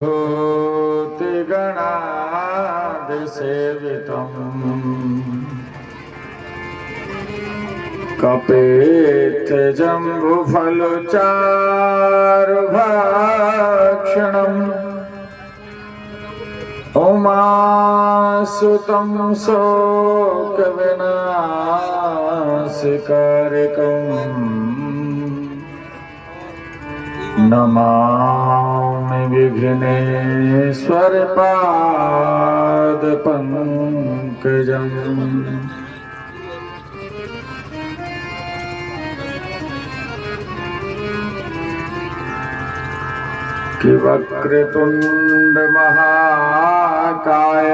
भूतिगणादिसेवितम् कपेत्थजम्बुफलचारुभक्षणम् उमासुतं शोकविनाशकारिकम् नमामि विघ्नेश्वरपादपङ्कजम्। कि वक्रतुण्डमहाकाय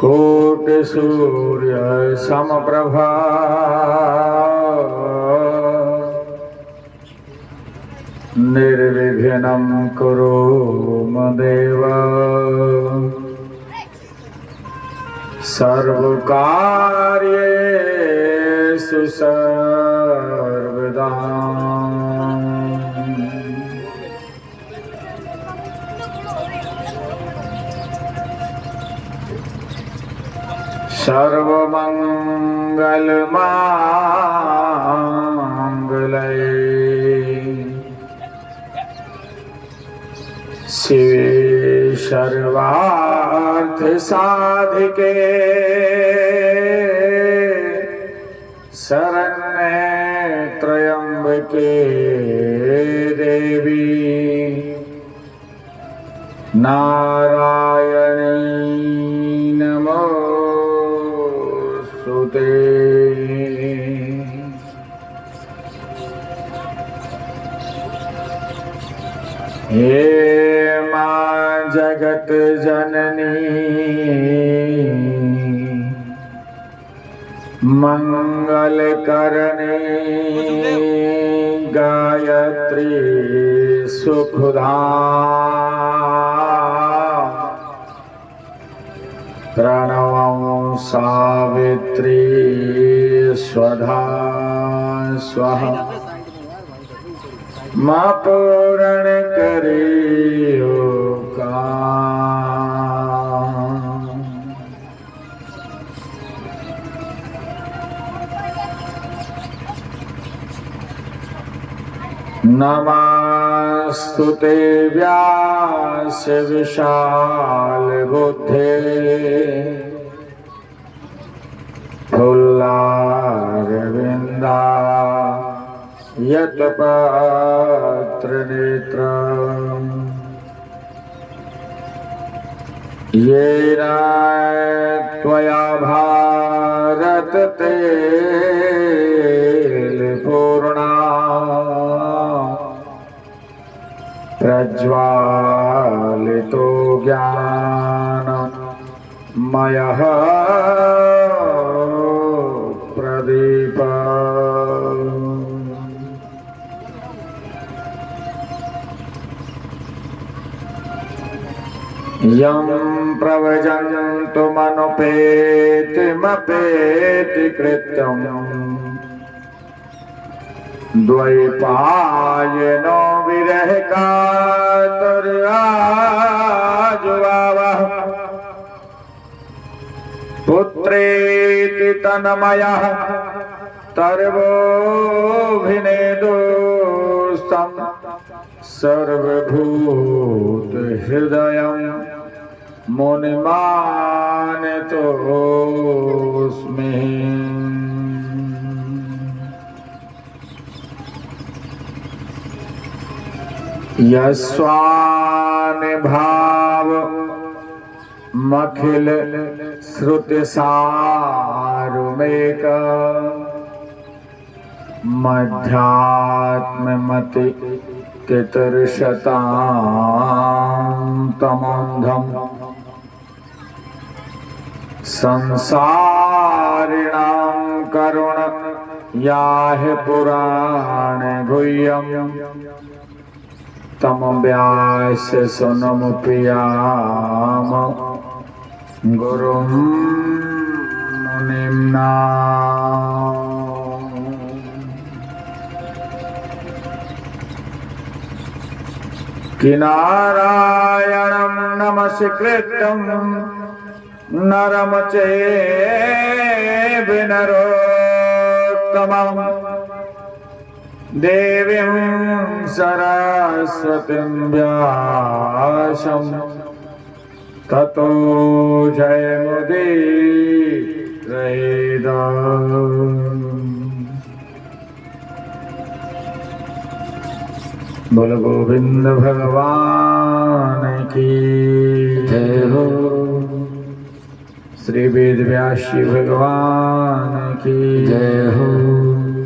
कोटिसूर्यसमप्रभा निर्विघ्नं कुरु मदेव सर्वकार्येषु सर्वदा। सर्वमङ्गलमाङ्गल्ये शिवे सर्वार्थसाधिके शरण्ये त्र्यम्बके देवी नारायणी नमोस्तुते। हे मां जगत जननी मंगलकरणी गायत्री सुखधाम प्रणवं सावित्री स्वधा स्वाहा मां पूर्ण करियो काम। नमस्तुते व्यास विशाल बुद्धे फुल्लारविंदा यत्पत्रनेत्रम् येन त्वया भारत तेलपूर्णा प्रज्वालितो ज्ञानमयः प्रदीप यं प्रव्रजन्तुमनुपेतिमपेति कृत्यम् द्वैपायनो विरह कातुर्याजुवावः पुत्रेति तन्मयः तर्वोऽभिनेदुस्तं सर्वभूतहृदयं मुनिमानतोऽस्मि। यस्वानुभावमखिल श्रुतिसारुमेक मध्यात्ममति तितर्षतां तमोन्धम् संसारिणां करुण याहि पुराण गुह्यम् तम व्यास सुनमुपयाम गुरुं मुनिं कि नारायणं नमस्कृतं नरं चैव नरोत्तमं देवीं सरस्वतीं व्यासं ततो जयमुदीरयेत्। बोल गोविंद भगवान की जय हो। श्री वेद व्यास जी भगवान की जय हो।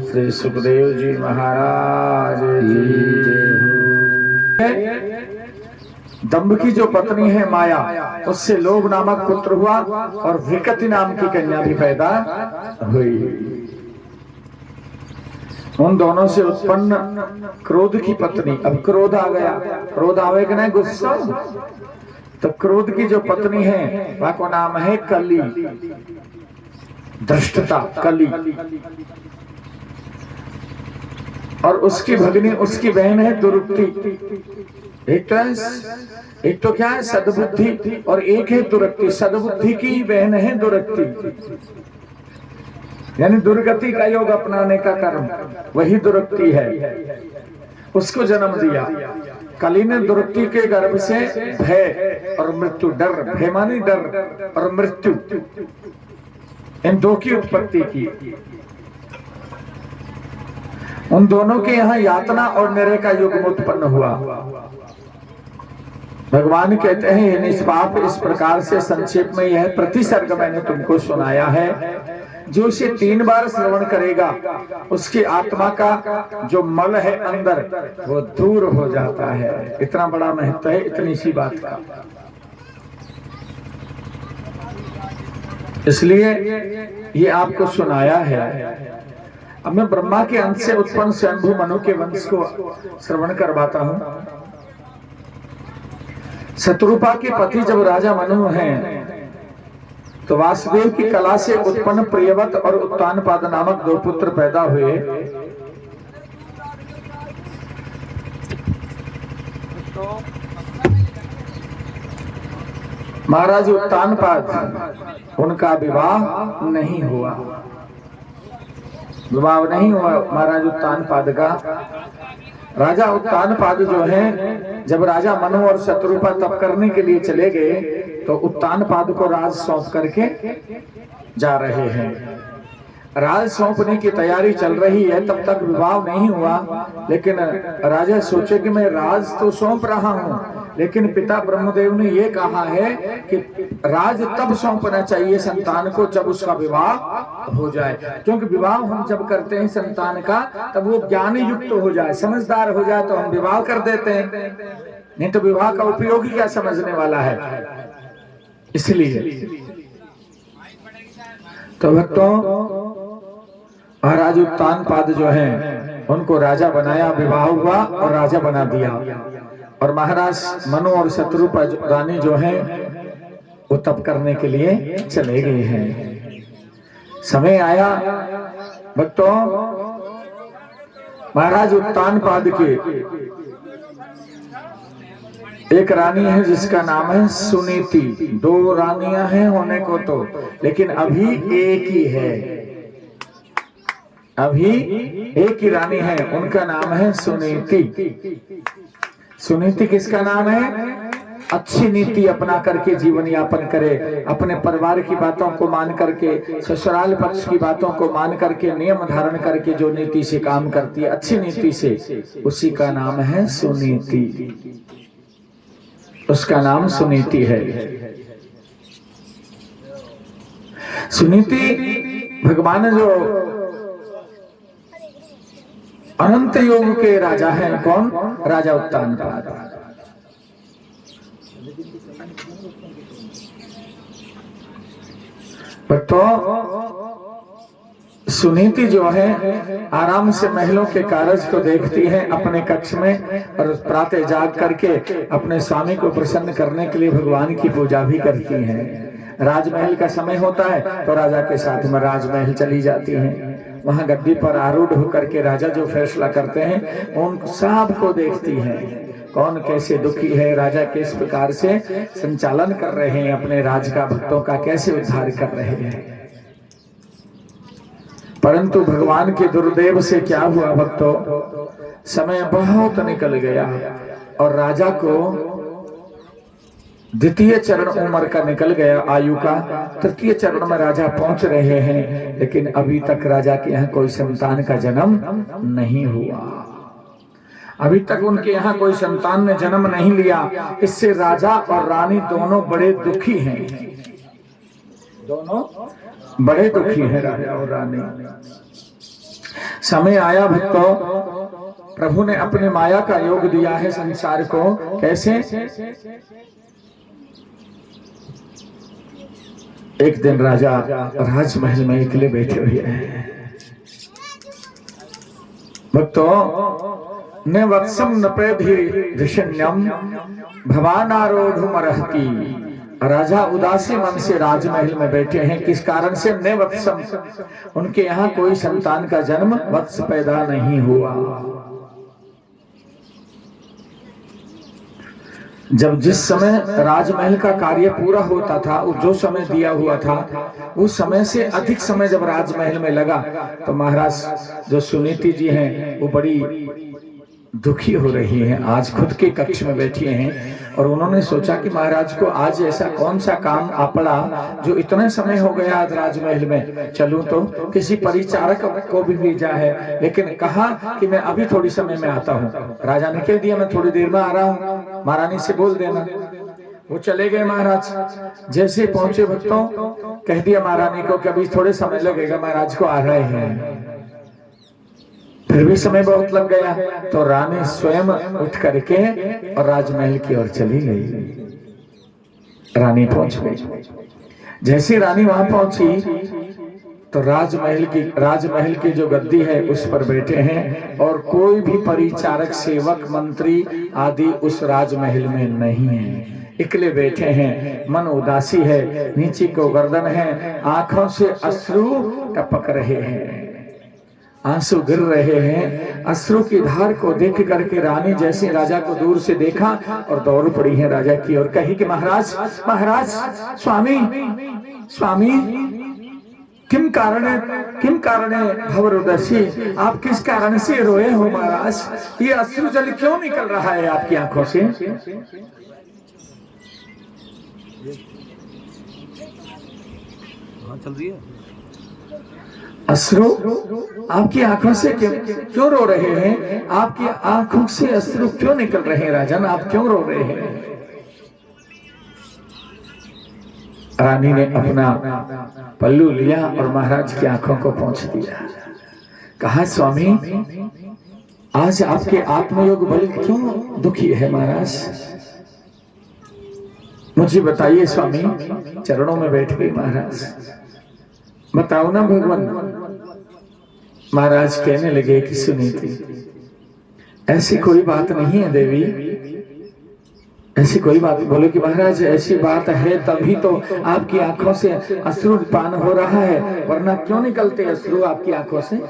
श्री सुखदेव जी महाराज की जय हो। दंभ की जो पत्नी है माया, उससे लोभ नामक पुत्र हुआ और विकति नाम की कन्या भी पैदा हुई। उन दोनों से उत्पन्न क्रोध की पत्नी, अब क्रोध आ गया, क्रोध आवे कि नहीं, गुस्सा। तो क्रोध की जो पत्नी है वह को नाम है कली, धृष्टता, कली। और उसकी भगिनी, उसकी बहन है दुरुक्ति। एक तो क्या है सद्बुद्धि और एक है दुरक्ति। सद्बुद्धि की बहन है दुरक्ति, यानी दुर्गति का योग अपनाने का कर्म, वही दुरक्ति है। उसको जन्म दिया। कली ने दुरक्ति के गर्भ से भय और मृत्यु, डर, भय मानी डर और मृत्यु, इन दो की उत्पत्ति की। उन दोनों के यहाँ यातना और निरय का युग उत्पन्न हुआ। भगवान कहते हैं ये निष्पाप, इस प्रकार से संक्षेप में यह प्रतिसर्ग मैंने तुमको सुनाया है। जो इसे 3 बार श्रवण करेगा उसकी आत्मा का जो मल है अंदर वो दूर हो जाता है। इतना बड़ा महत्व है इतनी सी बात का। इसलिए ये आपको सुनाया है। अब मैं ब्रह्मा के अंश से उत्पन्न स्वयंभू मनु के वंश को श्रवण करवाता हूं। शत्रुपा के पति जब राजा मनु हैं तो वासुदेव की कला से उत्पन्न प्रियवत और उत्तानपाद नामक 2 पुत्र पैदा हुए। महाराज उत्तानपाद, उनका विवाह नहीं हुआ। विवाह नहीं हुआ महाराज उत्तानपाद का। राजा उत्तानपाद जो है, जब राजा मनु और शत्रुपा तप करने के लिए चले गए तो उत्तानपाद को राज सौंप करके जा रहे हैं। राज सौंपने की तैयारी चल रही है, तब तक विवाह नहीं हुआ। लेकिन राजा सोचे कि मैं राज तो सौंप रहा हूं, लेकिन पिता ब्रह्मदेव ने ये कहा है कि राज तब सौंपना चाहिए संतान को जब उसका विवाह हो जाए। क्योंकि विवाह हम जब करते हैं संतान का, तब वो ज्ञान युक्त हो जाए, समझदार हो जाए तो हम विवाह कर देते हैं, नहीं तो विवाह का उपयोग ही क्या समझने वाला है। इसलिए तो भक्तों, महाराज उत्तानपाद जो हैं उनको राजा बनाया, विवाह हुआ और राजा बना दिया। और महाराज मनु और शत्रुपा रानी जो हैं वो तप करने के लिए चले गए हैं। समय आया भक्तों, महाराज उत्तानपाद के एक रानी है जिसका नाम है सुनीति। 2 रानियां हैं होने को तो, लेकिन अभी एक ही है, अभी एक ही रानी है, उनका नाम है सुनीति। सुनीति किसका नाम है? अच्छी नीति अपना करके जीवन यापन करे, अपने परिवार की बातों को मान करके, ससुराल पक्ष की बातों को मान करके, नियम धारण करके जो नीति से काम करती है, अच्छी नीति से, उसी का नाम है सुनीति। उसका नाम सुनीति है। सुनीति भगवान जो अनंत योग के राजा हैं, कौन? राजा उत्तानपाद। तो सुनीति जो है आराम से महलों के कार्य को देखती है अपने कक्ष में, और प्रातः जाग करके अपने स्वामी को प्रसन्न करने के लिए भगवान की पूजा भी करती हैं। राजमहल का समय होता है तो राजा के साथ में राजमहल चली जाती हैं। वहां गद्दी पर आरूढ़ होकर के राजा जो फैसला करते हैं उन सब को देखती हैं। कौन कैसे दुखी है, राजा किस प्रकार से संचालन कर रहे हैं अपने राज का, भक्तों का कैसे उद्धार कर रहे हैं। परंतु भगवान के दुर्देव से क्या हुआ भक्तों, समय बहुत निकल गया और राजा को द्वितीय चरण उम्र का निकल गया, आयु का तृतीय चरण में राजा पहुंच रहे हैं, लेकिन अभी तक राजा के यहाँ कोई संतान का जन्म नहीं हुआ। अभी तक उनके यहाँ कोई संतान ने जन्म नहीं लिया। इससे राजा और रानी दोनों बड़े दुखी हैं, दोनों बड़े दुखी हैं राजा और रानी। समय आया भक्तों, प्रभु ने अपने माया का योग दिया है संसार को। कैसे? एक दिन राजा राजमहल में अकेले बैठे हुए हैं भक्तों। न वत्सम न प्रधिशन्यम भवानारोढ़ुमर्हति। राजा उदासी मन से राजमहल में बैठे हैं। किस कारण से? न वत्सम, उनके यहाँ कोई संतान का जन्म, वत्स पैदा नहीं हुआ। जब जिस समय राजमहल का कार्य पूरा होता था, जो समय दिया हुआ था, उस समय से अधिक समय जब राजमहल में लगा तो महाराज जो सुनीति जी हैं वो बड़ी दुखी हो रही हैं। आज खुद के कक्ष में बैठी हैं और उन्होंने सोचा कि महाराज को आज ऐसा कौन सा काम आ पड़ा जो इतने समय हो गया आज राजमहल में, चलूं तो किसी परिचारक को भी भेजा है, लेकिन कहा कि मैं अभी थोड़ी समय में आता हूँ। राजा ने कह दिया मैं थोड़ी देर में आ रहा हूँ, महारानी से बोल देना। वो चले गए महाराज। जैसे पहुंचे भक्तों, कह दिया महारानी को कि अभी थोड़े समय लगेगा, महाराज को आ रहे हैं। फिर भी समय बहुत लग गया तो रानी स्वयं उठ करके और राजमहल की ओर चली गई। रानी पहुंच गई। जैसे रानी वहां पहुंची तो राजमहल की जो गद्दी है उस पर बैठे हैं और कोई भी परिचारक, सेवक, मंत्री आदि उस राजमहल में नहीं है। इकले बैठे हैं, मन उदासी है, नीचे को गर्दन है, आंखों से अश्रु टपक रहे हैं, आंसू गिर रहे हैं। अश्रु की धार को देख करके रानी जैसे राजा को दूर से देखा और दौड़ पड़ी है राजा की ओर। कही कि महाराज, महाराज, स्वामी, स्वामी, किम कारणे भवरोदसी, आप किस कारण से रोए हो महाराज? ये अश्रु जल क्यों निकल रहा है आपकी आंखों से? चल रही है अश्रु आपकी आंखों से क्यों रो रहे हैं? आपकी आंखों से अश्रु क्यों निकल रहे हैं राजन? आप क्यों रो रहे हैं? रानी ने अपना पल्लू लिया और महाराज की आंखों को पोंछ दिया। कहा स्वामी, आज आपके आत्मयोग बल क्यों दुखी है महाराज? मुझे बताइए स्वामी। चरणों में बैठ गई महाराज। बताओ ना भगवान। महाराज कहने लगे कि सुनीति, ऐसी कोई बात नहीं है देवी, ऐसी कोई बात। बोलो कि महाराज ऐसी बात है तभी तो आपकी आंखों से अश्रु पान हो रहा है, वरना क्यों निकलते अश्रु आपकी आंखों से?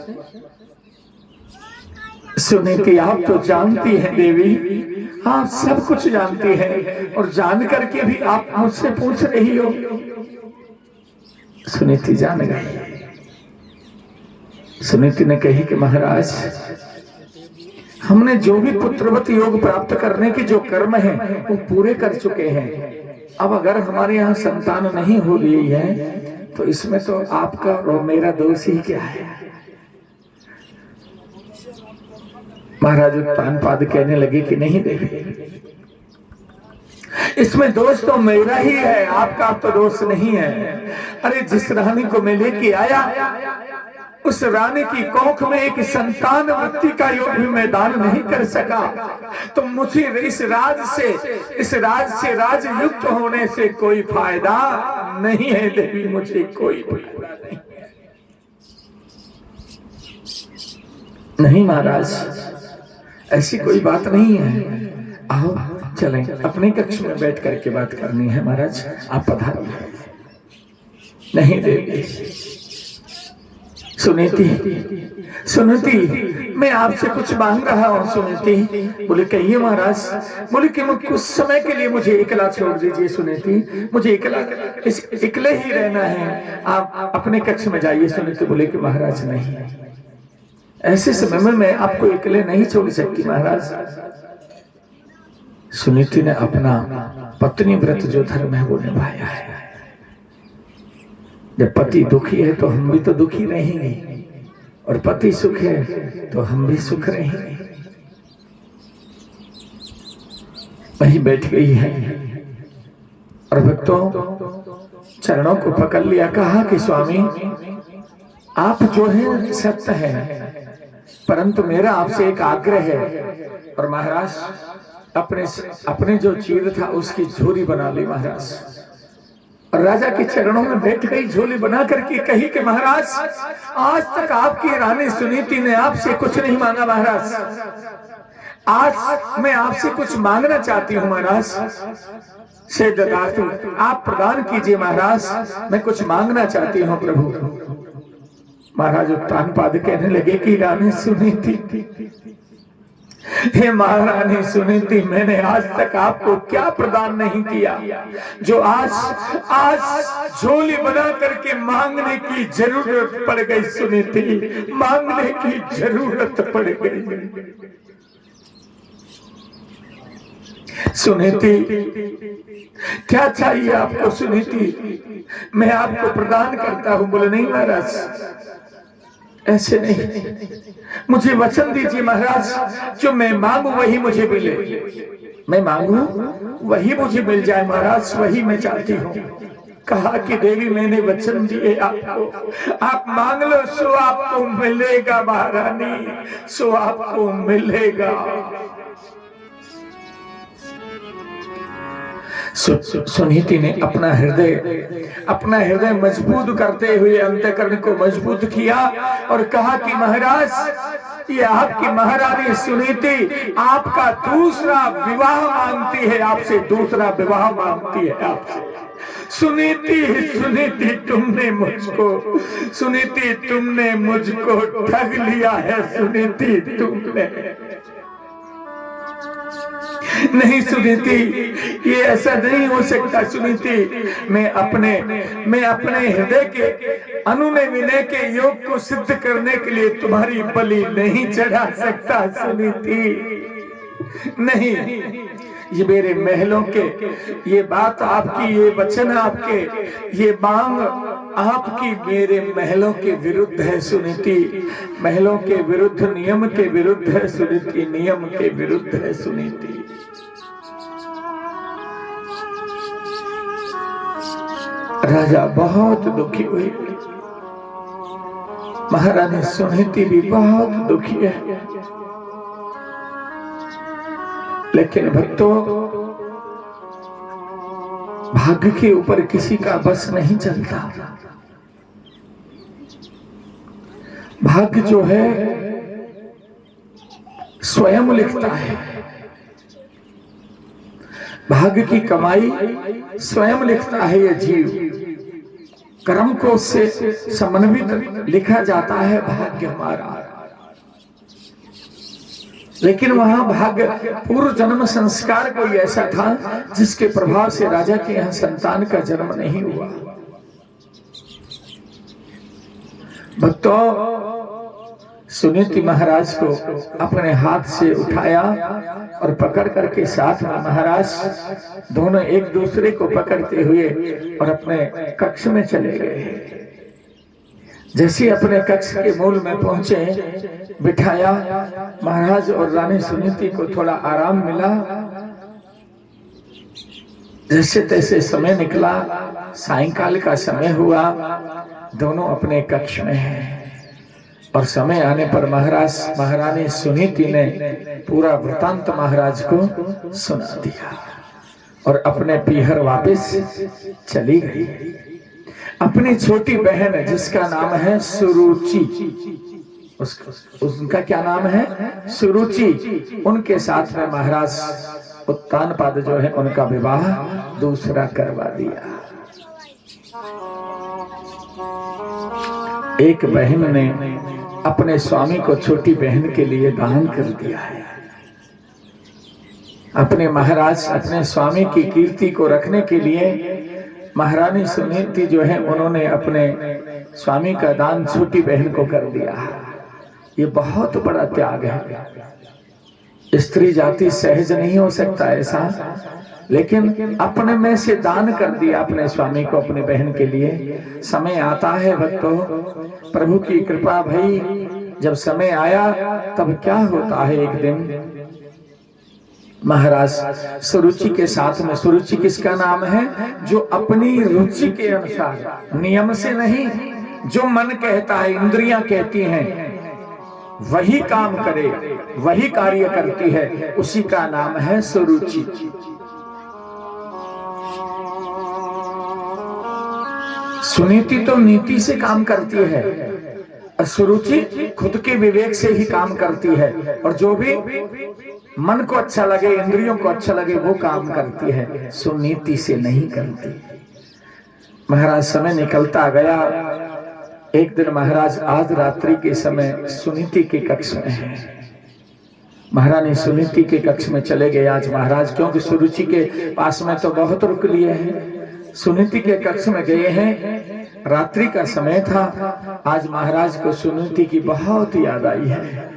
सुनीति, आप तो जानती हैं देवी, आप सब कुछ जानती हैं और जान करके भी आप मुझसे पूछ रही हो। सुनीति जान गई। सुनीति ने कही कि महाराज, हमने जो भी पुत्रवत योग प्राप्त करने के जो कर्म हैं वो पूरे कर चुके हैं। अब अगर हमारे यहाँ संतान नहीं हो रही है तो इसमें तो आपका और मेरा दोष ही क्या है? महाराज उत्तानपाद कहने लगे कि नहीं देवी, इसमें दोष तो मेरा ही है, आपका तो दोष नहीं है। अरे जिस रानी को मैं लेके आया उस रानी की कोख में एक संतान वृत्ति का योग भी मैं दान नहीं कर सका, तो मुझे इस राज से राज युक्त होने से कोई फायदा नहीं है देवी, मुझे कोई फायदा नहीं है। नहीं महाराज, ऐसी कोई बात नहीं है। आओ चलें, अपने कक्ष में बैठ करके बात करनी है। महाराज आप पधारिए। नहीं देवी, सुनीति, सुनीति, मैं आपसे कुछ मांग रहा हूँ सुनीति। बोले कहिए महाराज। बोले कि कुछ समय के लिए मुझे अकेला छोड़ दीजिए सुनीति, मुझे अकेले ही रहना है, आप अपने कक्ष में जाइए। सुनीति बोले कि महाराज नहीं, ऐसे समय में मैं आपको अकेले नहीं छोड़ सकती महाराज। सुनीति ने अपना पत्नी व्रत जो धर्म है वो निभाया है। जब पति दुखी है तो हम भी तो दुखी रहेंगे, और पति सुख है तो हम भी सुख रहेंगे। वहीं बैठ गई है और भक्तों चरणों को पकड़ लिया, कहा कि स्वामी आप जो है सत्य है, परंतु मेरा आपसे एक आग्रह है। और महाराज अपने जो चीर था उसकी झोली बना ली महाराज, और राजा के चरणों में बैठ गई झोली बना करके कही कि महाराज आज तक आपकी रानी सुनीति ने आपसे कुछ नहीं मांगा महाराज, आज मैं आपसे कुछ मांगना चाहती हूँ महाराज। से ददातु, आप प्रदान कीजिए महाराज, मैं कुछ मांगना चाहती हूँ प्रभु। महाराज उत्तानपाद कहने लगे कि रानी सुनीति, हे महारानी सुनीति, मैंने आज तक आपको क्या प्रदान नहीं किया जो आज झोली बना करके मांगने की जरूरत पड़ गई। सुनीति, मांगने की जरूरत पड़ गई। सुनीति, क्या चाहिए आपको सुनीति, मैं आपको प्रदान करता हूं। बोले नहीं महाराज, ऐसे नहीं, मुझे वचन दीजिए महाराज, जो मैं मांगू वही मुझे मिले, मैं मांगू वही मुझे मिल जाए महाराज, वही मैं चाहती हूँ। कहा कि देवी मैंने वचन दिए आपको, आप मांग लो सो आपको मिलेगा महारानी, सो आपको मिलेगा। सुनीति ने अपना हृदय मजबूत करते हुए अंतःकरण को मजबूत किया और कहा कि महाराज ये आपकी महारानी सुनीति आपका दूसरा विवाह मांगती है, आपसे दूसरा विवाह मांगती है आपसे। सुनीति तुमने मुझको ठग लिया है। सुनीति तुमने नहीं, सुनीति ये ऐसा नहीं हो सकता। सुनीति मैं अपने हृदय के अनुनय विनय के योग को सिद्ध करने के लिए तुम्हारी बलि नहीं चढ़ा सकता। सुनीति नहीं, ये मेरे महलों के, ये बात आपकी, ये वचन आपके, ये मांग आपकी मेरे महलों के विरुद्ध है। सुनीति महलों के विरुद्ध, नियम के विरुद्ध है। सुनीति नियम के विरुद्ध है। सुनीति राजा बहुत दुखी हुई, महारानी सुनीति भी बहुत दुखी है। लेकिन भक्तों भाग्य के ऊपर किसी का बस नहीं चलता। भाग्य जो है स्वयं लिखता है, भाग्य की कमाई स्वयं लिखता है ये जीव। कर्म को उससे समन्वित लिखा जाता है भाग्य हमारा। लेकिन वहां भाग्य पूर्व जन्म संस्कार कोई ऐसा था जिसके प्रभाव से राजा के यहाँ संतान का जन्म नहीं हुआ। भक्तों सुनीति महाराज को अपने हाथ से उठाया और पकड़ करके साथ में महाराज दोनों एक दूसरे को पकड़ते हुए और अपने कक्ष में चले गए। जैसे अपने कक्ष के मूल में पहुंचे, बिठाया। महाराज और रानी सुनीति को थोड़ा आराम मिला। जैसे तैसे समय निकला, सायंकाल का समय हुआ, दोनों अपने कक्ष में हैं। और समय आने पर महारानी सुनीति ने पूरा वृतांत महाराज को सुना दिया और अपने पीहर वापस चली गई। अपनी छोटी बहन जिसका नाम है सुरुचि, उनका क्या नाम है? सुरुचि। उनके साथ में महाराज उत्तानपाद जो है उनका विवाह दूसरा करवा दिया। एक बहन ने अपने स्वामी को छोटी बहन के लिए दान कर दिया है। अपने महाराज अपने स्वामी की कीर्ति को रखने के लिए महारानी सुनीति जो है उन्होंने अपने स्वामी का दान छोटी बहन को कर दिया। ये बहुत बड़ा त्याग है। स्त्री जाति सहज नहीं हो सकता ऐसा, लेकिन अपने में से दान कर दिया अपने स्वामी को अपने बहन के लिए। समय आता है भक्तों, प्रभु की कृपा भई, जब समय आया तब क्या होता है, एक दिन महाराज सुरुचि के साथ में, सुरुचि किसका नाम है, जो अपनी रुचि के अनुसार, नियम से नहीं, जो मन कहता है, इंद्रियां कहती हैं वही काम करे, वही कार्य करती है, उसी का नाम है सुरुचि। सुनीति तो नीति से काम करती है, और सुरुचि खुद के विवेक से ही काम करती है, और जो भी मन को अच्छा लगे, इंद्रियों को अच्छा लगे, वो काम करती है, सुनीति से नहीं करती। महाराज समय निकलता गया। एक दिन महाराज आज रात्रि के समय सुनीति के कक्ष में है। महारानी सुनीति के कक्ष में चले गए आज महाराज, क्योंकि सुरुचि के पास में तो बहुत रुक लिए हैं। सुनीति के कक्ष में गए हैं, रात्रि का समय था। आज महाराज को सुनीति की बहुत याद आई है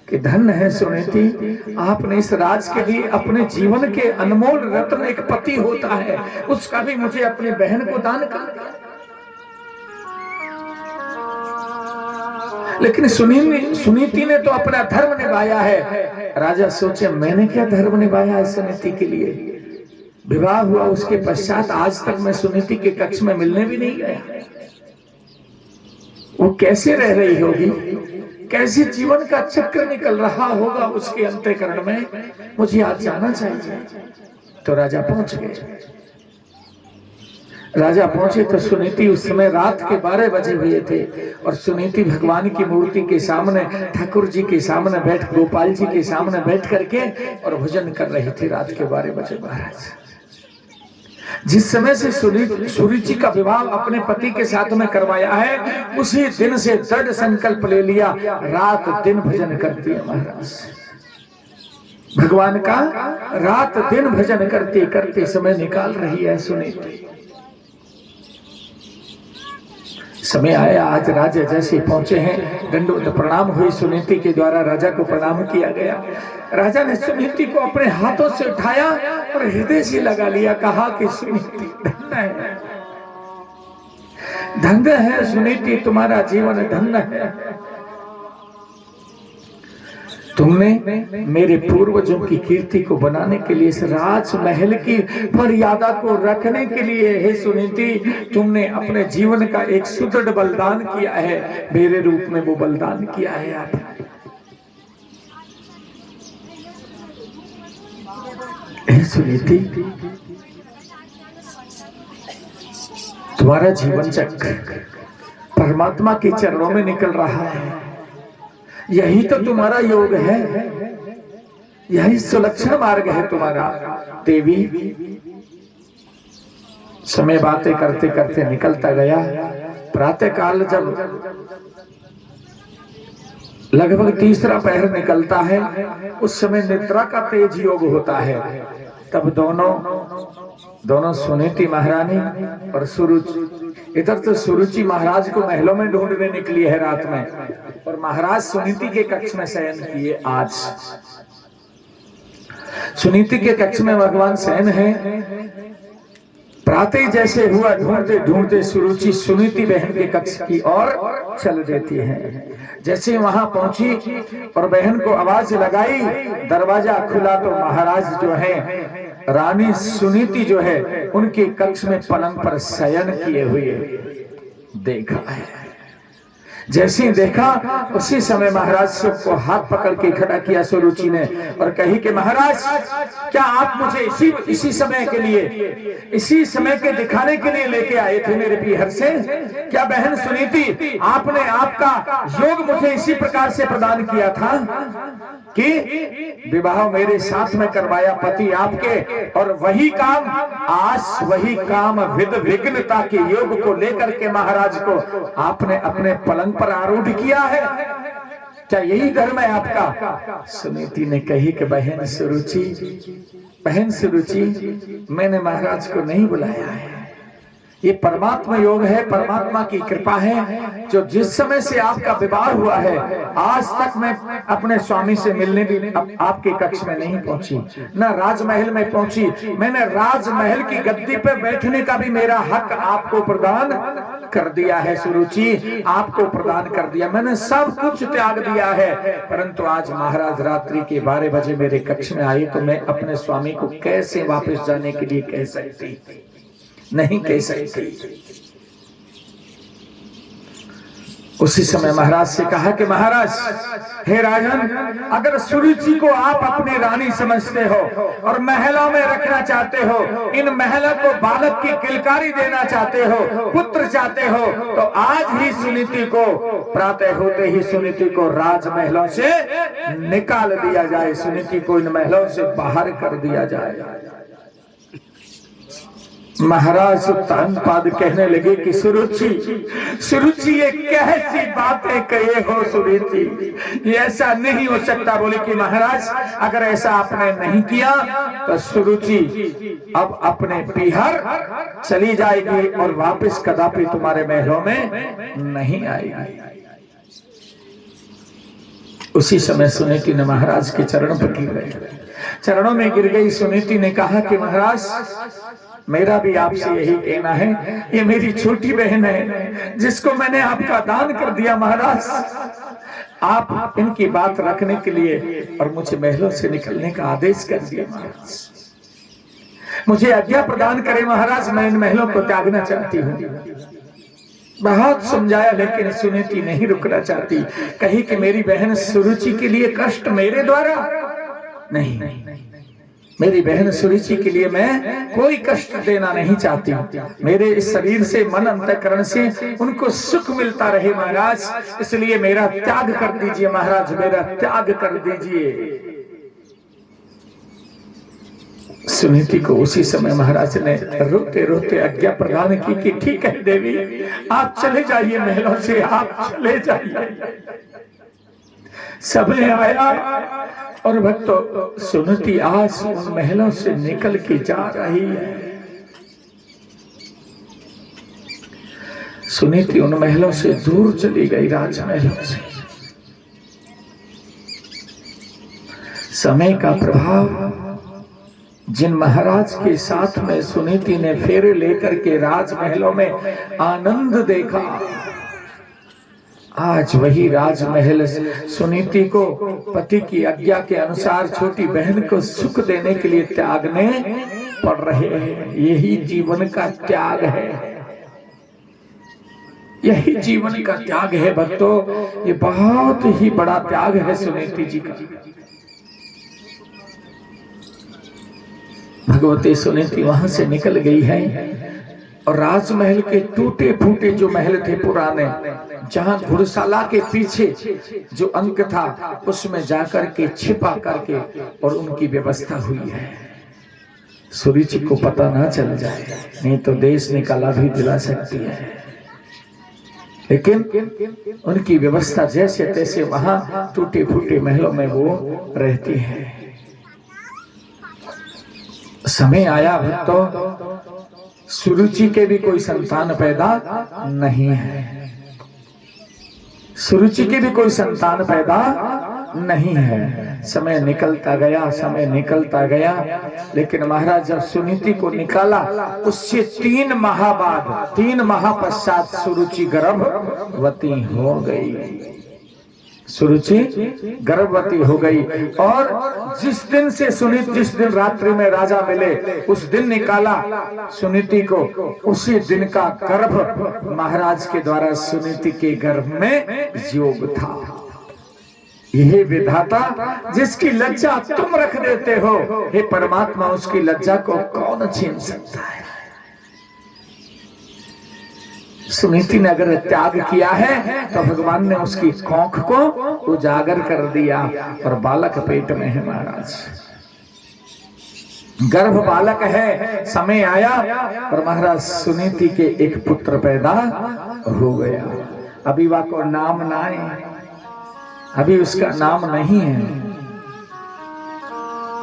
कि धन्य है सुनीति, आपने इस राज के लिए अपने जीवन के अनमोल रत्न एक पति होता है, उसका भी मुझे अपनी बहन को दान कर दिया। लेकिन सुनीति ने तो अपना धर्म निभाया है। राजा सोचे मैंने क्या धर्म निभाया है सुनीति के लिए। विवाह हुआ उसके पश्चात आज तक मैं सुनीति के कक्ष में मिलने भी नहीं गया। वो कैसे रह रही होगी, कैसे जीवन का चक्र निकल रहा होगा उसके अंतःकरण में, मुझे आज जाना चाहिए। तो राजा पहुंच गए। राजा पहुंचे तो सुनीति उस समय रात के 12 बजे हुए थे, और सुनीति भगवान की मूर्ति के सामने, ठाकुर जी के सामने बैठ, गोपाल जी के सामने बैठ करके और भोजन कर रही थी। रात के 12 बजे महाराज, जिस समय से सुरुचि का विवाह अपने पति के साथ में करवाया है, उसी दिन से दृढ़ संकल्प ले लिया, रात दिन भजन करती है महाराज। भगवान का रात दिन भजन करते करते समय निकाल रही है सुनीति। समय आया, आज राजा जैसे पहुंचे हैं, दंडवत प्रणाम हुई सुनीति के द्वारा, राजा को प्रणाम किया गया। राजा ने सुनीति को अपने हाथों से उठाया और हृदय से लगा लिया, कहा कि सुनीति धन्य है, धन्य है सुनीति, तुम्हारा जीवन धन्य है। तुमने मेरे पूर्वजों की कीर्ति को बनाने के लिए, इस राजमहल की मर्यादा को रखने के लिए, हे सुनीति, तुमने अपने जीवन का एक सुदृढ़ बलिदान किया है। मेरे रूप में वो बलिदान किया है आपने। हे सुनीति, तुम्हारा जीवन चक्र परमात्मा के चरणों में निकल रहा है। यही तो तुम्हारा योग है, यही सुलक्षण मार्ग है तुम्हारा। देवी, समय बातें करते करते निकलता गया। प्रातः काल जब लगभग तीसरा पहर निकलता है, उस समय निद्रा का तेज योग होता है। तब दोनों सुनीति महारानी और सुरुचि, इधर तो सुरुचि महाराज को महलों में ढूंढने निकली है रात में, और महाराज सुनीति के कक्ष में शयन किए। आज सुनीति के कक्ष में भगवान शयन है। प्रातः जैसे हुआ, ढूंढते ढूंढते सुरुचि सुनीति बहन के कक्ष की ओर चल देती है। जैसे वहां पहुंची और बहन को आवाज लगाई, दरवाजा खुला तो महाराज जो है, रानी सुनीति जो है, उनके कक्ष में पलंग पर शयन किए हुए देखा है। जैसे ही देखा, उसी समय महाराज सबको हाथ पकड़ के खड़ा किया सुरुचि ने, और कही कि महाराज, क्या आप मुझे इसी समय के लिए, इसी समय के दिखाने के लिए लेके आए थे मेरे पीहर से? क्या बहन सुनीति, आपने आपका योग मुझे इसी प्रकार से प्रदान किया था? कि विवाह मेरे साथ में करवाया पति आपके, और वही काम आज वही काम विद विघ्नता के योग को लेकर के महाराज को आपने अपने पलंग पर आरूढ़ किया है। क्या यही धर्म है आपका? सुनीति ने कही कि बहन सुरुचि, मैंने महाराज को नहीं बुलाया है, ये परमात्मा योग है, परमात्मा की कृपा है, जो जिस समय से आपका विवाह हुआ है आज तक मैं अपने स्वामी से मिलने भी आपके कक्ष में नहीं पहुंची, न राजमहल में पहुंची। मैंने राजमहल की गद्दी पे बैठने का भी मेरा हक आपको प्रदान कर दिया है सुरुचि, आपको प्रदान कर दिया, मैंने सब कुछ त्याग दिया है। परंतु आज महाराज रात्रि के 12 बजे मेरे कक्ष में आए तो मैं अपने स्वामी को कैसे वापस जाने के लिए कह सकती? नहीं कह सकती। उसी समय महाराज से कहा कि महाराज, हे राजन, अगर सुरुचि को आप अपनी रानी समझते हो और महलों में रखना चाहते हो, इन महलों को बालक की किलकारी देना चाहते हो, पुत्र चाहते हो, तो आज ही सुनीति को, प्रातः होते ही सुनीति को राजमहलों से निकाल दिया जाए, सुनीति को इन महलों से बाहर कर दिया जाए। महाराज उत्तानपाद कहने लगे कि सुरुचि ये कैसी बातें कहे हो सुरुचि, ये ऐसा नहीं हो सकता। बोले कि महाराज अगर ऐसा आपने नहीं किया तो सुरुचि अब अपने पीहर चली जाएगी और वापस कदापि तुम्हारे महलों में नहीं आएगी। उसी समय सुनीति ने महाराज के चरणों पर गिर गई, चरणों में गिर गई। सुनीति ने कहा कि महाराज मेरा भी आपसे यही कहना है, ये मेरी छोटी बहन है जिसको मैंने आपका दान कर दिया। महाराज आप इनकी बात रखने के लिए और मुझे महलों से निकलने का आदेश कर दिया। महाराज मुझे आज्ञा प्रदान करें महाराज, मैं इन महलों को त्यागना चाहती हूँ। बहुत समझाया लेकिन सुनीति नहीं रुकना चाहती। कही कि मेरी बहन सुरुचि के लिए कष्ट मेरे द्वारा नहीं, मेरी बहन सुरुचि के लिए मैं कोई कष्ट देना नहीं चाहती। मेरे इस शरीर से, मन, अंतःकरण से उनको सुख मिलता रहे महाराज, इसलिए मेरा त्याग कर दीजिए महाराज, मेरा त्याग कर दीजिए। सुनीति को उसी समय महाराज ने रोते रोते आज्ञा प्रदान की कि ठीक है देवी, आप चले जाइए महलों से, आप चले जाइए। समय आया और भक्तों सुनीति आज उन महलों से निकल के जा रही है। सुनीति उन महलों से दूर चली गई, राजमहलों से। समय का प्रभाव, जिन महाराज के साथ में सुनीति ने फेरे लेकर के राजमहलों में आनंद देखा, आज वही राजमहल सुनीति को पति की आज्ञा के अनुसार छोटी बहन को सुख देने के लिए त्यागने पड़ रहे हैं। यही जीवन का त्याग है, यही जीवन का त्याग है भक्तों। ये बहुत ही बड़ा त्याग है सुनीति जी का। भगवती सुनीति वहां से निकल गई है और राजमहल के टूटे फूटे जो महल थे पुराने, जहां घुड़शाला के पीछे जो अंक था उसमें जाकर के छिपा करके और उनकी व्यवस्था हुई है। सुरुचि को पता ना चल जाए, नहीं तो देश निकाला भी दिला सकती है। लेकिन उनकी व्यवस्था जैसे तैसे वहां टूटे फूटे महलों में वो रहती है। समय आया भक्तों, सुरुचि के भी कोई संतान पैदा नहीं है, सुरुचि के भी कोई संतान पैदा नहीं है। समय निकलता गया, समय निकलता गया, लेकिन महाराज जब सुनीति को निकाला उससे 3 माह बाद, 3 माह पश्चात सुरुचि गर्भवती हो गई। सुरुचि गर्भवती हो गई और जिस दिन से सुनीति, जिस दिन रात्रि में राजा मिले उस दिन निकाला सुनीति को, उसी दिन का गर्भ महाराज के द्वारा सुनीति के गर्भ में योग था। यही विधाता जिसकी लज्जा तुम रख देते हो, हे परमात्मा उसकी लज्जा को कौन छीन सकता है। सुनीति ने अगर त्याग किया है तो भगवान ने उसकी कोख को उजागर कर दिया और बालक पेट में है महाराज, गर्भ बालक है। समय आया और महाराज सुनीति के एक पुत्र पैदा हो गया। अभी वह को नाम ना है, अभी उसका नाम नहीं है।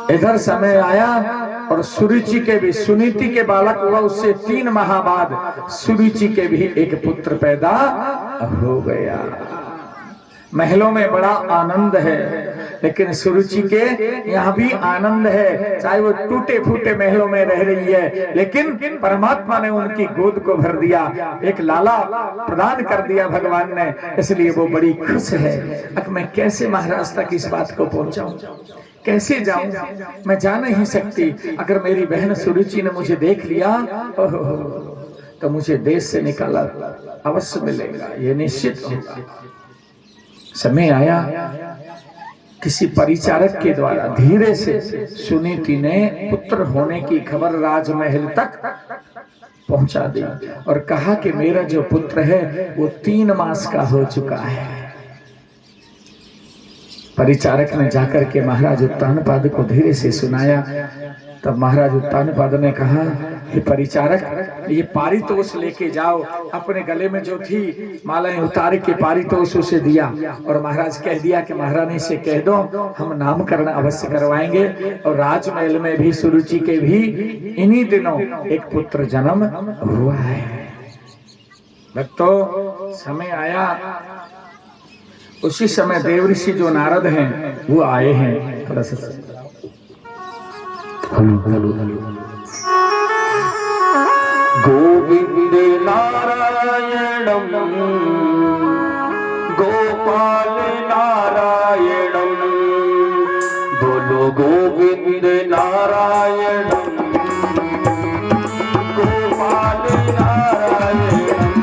इधर समय आया और सुरुचि के भी, सुनीति के बालक हुआ, उससे 3 माह बाद सुरुचि के भी एक पुत्र पैदा हो गया। महलों में बड़ा आनंद है, लेकिन सुरुचि के यहाँ भी आनंद है, चाहे वो टूटे फूटे महलों में रह रही है, लेकिन परमात्मा ने उनकी गोद को भर दिया, एक लाला प्रदान कर दिया भगवान ने, इसलिए वो बड़ी खुश है। अब मैं कैसे महाराज तक इस बात को पहुंचाऊं, कैसे जाऊं, मैं जा नहीं सकती। अगर मेरी बहन सुरुचि ने मुझे देख लिया तो मुझे देश से निकाला अवश्य मिलेगा, ये निश्चित होगा। समय आया, किसी परिचारक के द्वारा धीरे से सुनीति ने पुत्र होने की खबर राजमहल तक पहुंचा दी और कहा कि मेरा जो पुत्र है वो 3 मास का हो चुका है। परिचारक ने जाकर के महाराज उत्तानपाद को धीरे से सुनाया। तब महाराज उत्तानपाद ने कहा, हे परिचारक, ये पारितोष लेके जाओ। अपने गले में जो थी मालाएं उतार के पारितोष उसे दिया और महाराज कह दिया कि महारानी से कह दो हम नामकरण अवश्य करवाएंगे। और राजमहल में भी सुरुचि के भी इन्हीं दिनों एक पुत्र जन्म हुआ है। भक्तों, समय आया, उसी समय देवऋषि जो नारद हैं वो आए हैं। थोड़ा सा गोविंद नारायणम गोपाल नारायणम, बोलो गोविंद नारायणम गोपाल नारायणम,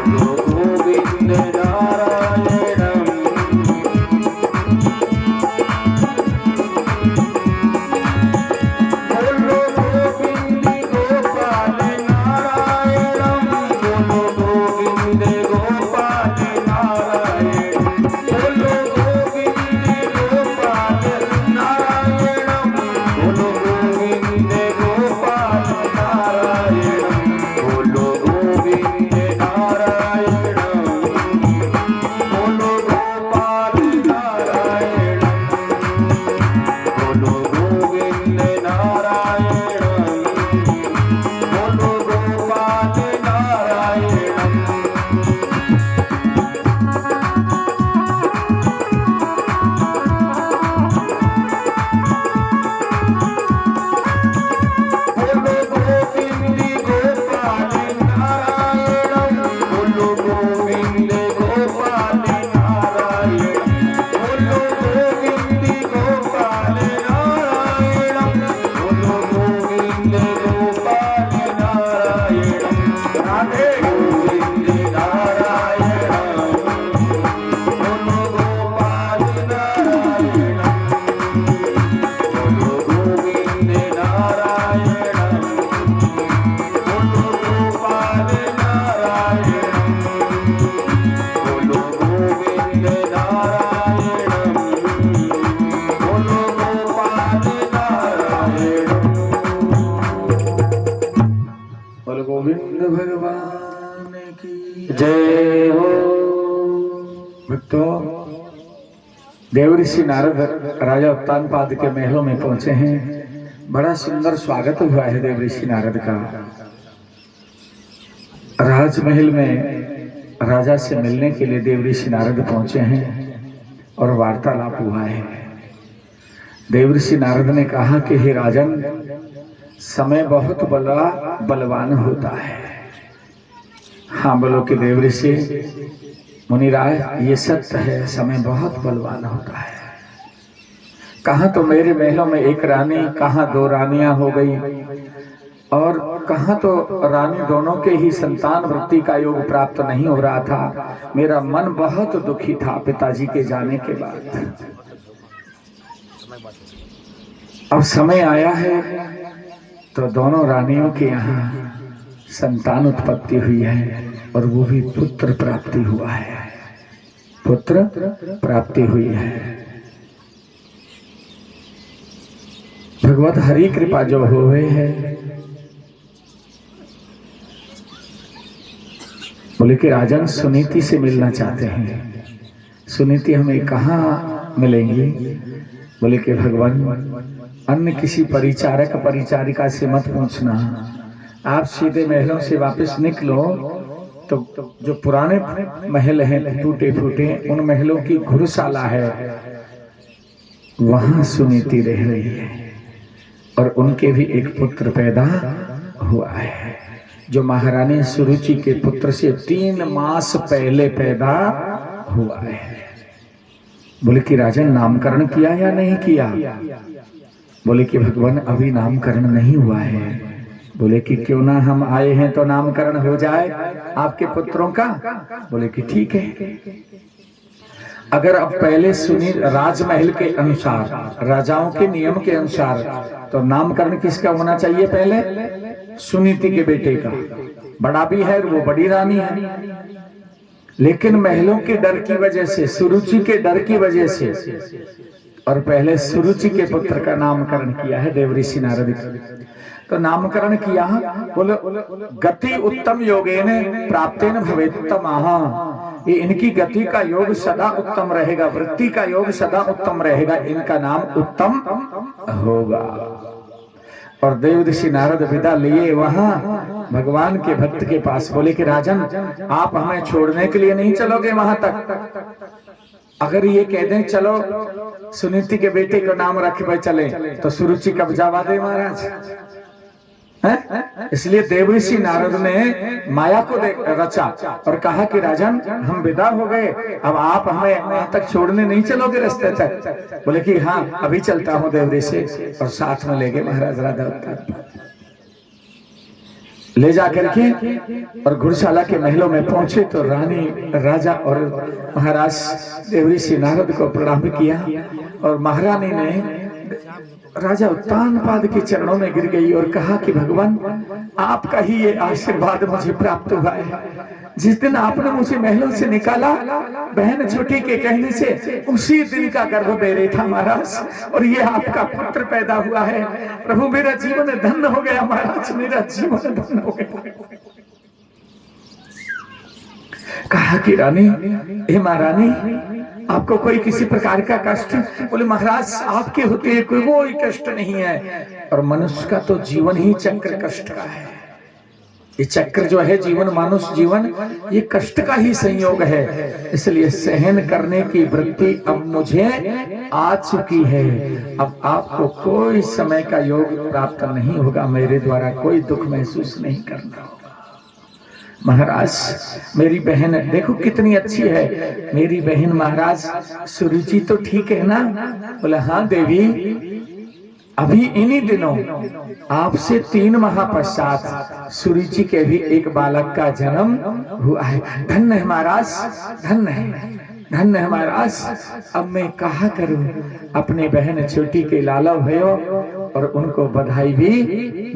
बोलो गोविंद नारायणम। गोविंद भगवान की जय हो। भक्तों, देवऋषि नारद राजा उत्तानपाद के महलों में पहुंचे हैं। बड़ा सुंदर स्वागत हुआ है देवऋषि नारद का। राजमहल में राजा से मिलने के लिए देवऋषि नारद पहुंचे हैं और वार्तालाप हुआ है। देवऋषि नारद ने कहा कि हे राजन, समय बहुत बलवान होता है। हाँ बोलो कि देवऋषि मुनिराय, ये सत्य है, समय बहुत बलवान होता है। कहाँ तो मेरे महलों में एक रानी, कहाँ 2 रानियां हो गई, और कहाँ तो रानी दोनों के ही संतान वृत्ति का योग प्राप्त नहीं हो रहा था। मेरा मन बहुत दुखी था पिताजी के जाने के बाद। अब समय आया है तो दोनों रानियों के यहाँ संतान उत्पत्ति हुई है और वो भी पुत्र प्राप्ति हुआ है, पुत्र प्राप्ति हुई है। भगवत हरि कृपा जो हुए है, बोले कि राजन सुनीति से मिलना चाहते हैं। सुनीति हमें कहाँ मिलेंगी? बोले कि भगवान अन्य किसी परिचारक परिचारिका से मत पूछना, आप सीधे महलों से वापस निकलो तो जो पुराने महल हैं टूटे फूटे, उन महलों की घुड़शाला है, वहां सुनीति रह रही है और उनके भी एक पुत्र पैदा हुआ है, जो महारानी सुरुचि के पुत्र से 3 मास पहले पैदा हुआ है। बोले कि राजन नामकरण किया या नहीं किया? बोले कि भगवान अभी नामकरण नहीं हुआ है। बोले कि क्यों ना हम आए हैं तो नामकरण हो जाए आपके पुत्रों का। बोले कि ठीक है। अगर अब पहले सुनी राजमहल के अनुसार, राजाओं के नियम के अनुसार, तो नामकरण किसका होना चाहिए? पहले सुनीति के बेटे का। बड़ा भी है, वो बड़ी रानी है, लेकिन महलों के डर की वजह से, सुरुचि के डर की वजह से, और पहले सुरुचि के पुत्र का नामकरण किया है देवऋषि नारद का। तो नामकरण किया, बोलो गति उत्तम योगेन प्राप्तेन भवेत्तमः, ये इनकी गति का योग सदा उत्तम रहेगा, वृत्ति का योग सदा उत्तम रहेगा, इनका नाम उत्तम होगा। और देवऋषि नारद विदा लिए वहां भगवान के भक्त के पास। बोले कि राजन आप हमें छोड़ने के लिए नहीं चलोगे वहां तक? अगर ये कह दें चलो सुनीति के बेटे को नाम रख भाई चले, तो सुरुचि कब जावा दे महाराज है? इसलिए देवऋषि नारद ने माया को रचा और कहा कि राजन हम विदा हो गए, अब आप हमें वहां तक छोड़ने नहीं चलोगे रास्ते तक? बोले कि हाँ अभी चलता हूँ देवऋषि। और साथ में ले गए महाराज राधा अवतार, ले जाकर के और घुड़शाला के महलों में पहुंचे तो रानी, राजा और महाराज देवऋषि नारद को प्रणाम किया और महारानी ने राजा उत्तानपाद के चरणों में गिर गई और कहा कि भगवान आपका ही ये आशीर्वाद मुझे प्राप्त हुआ है। जिस दिन आपने मुझे महलों से निकाला बहन छोटी के कहने से, उसी दिन का गर्भ मेरे था महाराज, और ये आपका पुत्र पैदा हुआ है। प्रभु मेरा जीवन धन्य हो गया महाराज, मेरा जीवन धन्य हो गया। कहा कि रानी, हे महारानी आपको कोई किसी प्रकार का कष्ट? बोले महाराज आपके होते कोई कष्ट नहीं है। और मनुष्य का तो जीवन ही चक्र कष्ट का है। ये चक्र जो है जीवन, मानुष जीवन, ये कष्ट का ही संयोग है। इसलिए सहन करने की वृत्ति अब मुझे आ चुकी है। अब आपको कोई समय का योग प्राप्त नहीं होगा, मेरे द्वारा कोई दुख महसूस नहीं करना होगा। महाराज मेरी बहन देखो कितनी अच्छी है, मेरी बहन महाराज सुरुचि तो ठीक है ना? बोले हाँ देवी, अभी इन्हीं दिनों आपसे 3 माह पश्चात सुरुचि के भी एक बालक का जन्म हुआ है। धन्य है महाराज, धन्य है, धन्य है महाराज। अब मैं कहा करूं, अपनी बहन छोटी के लाला भयो और उनको बधाई भी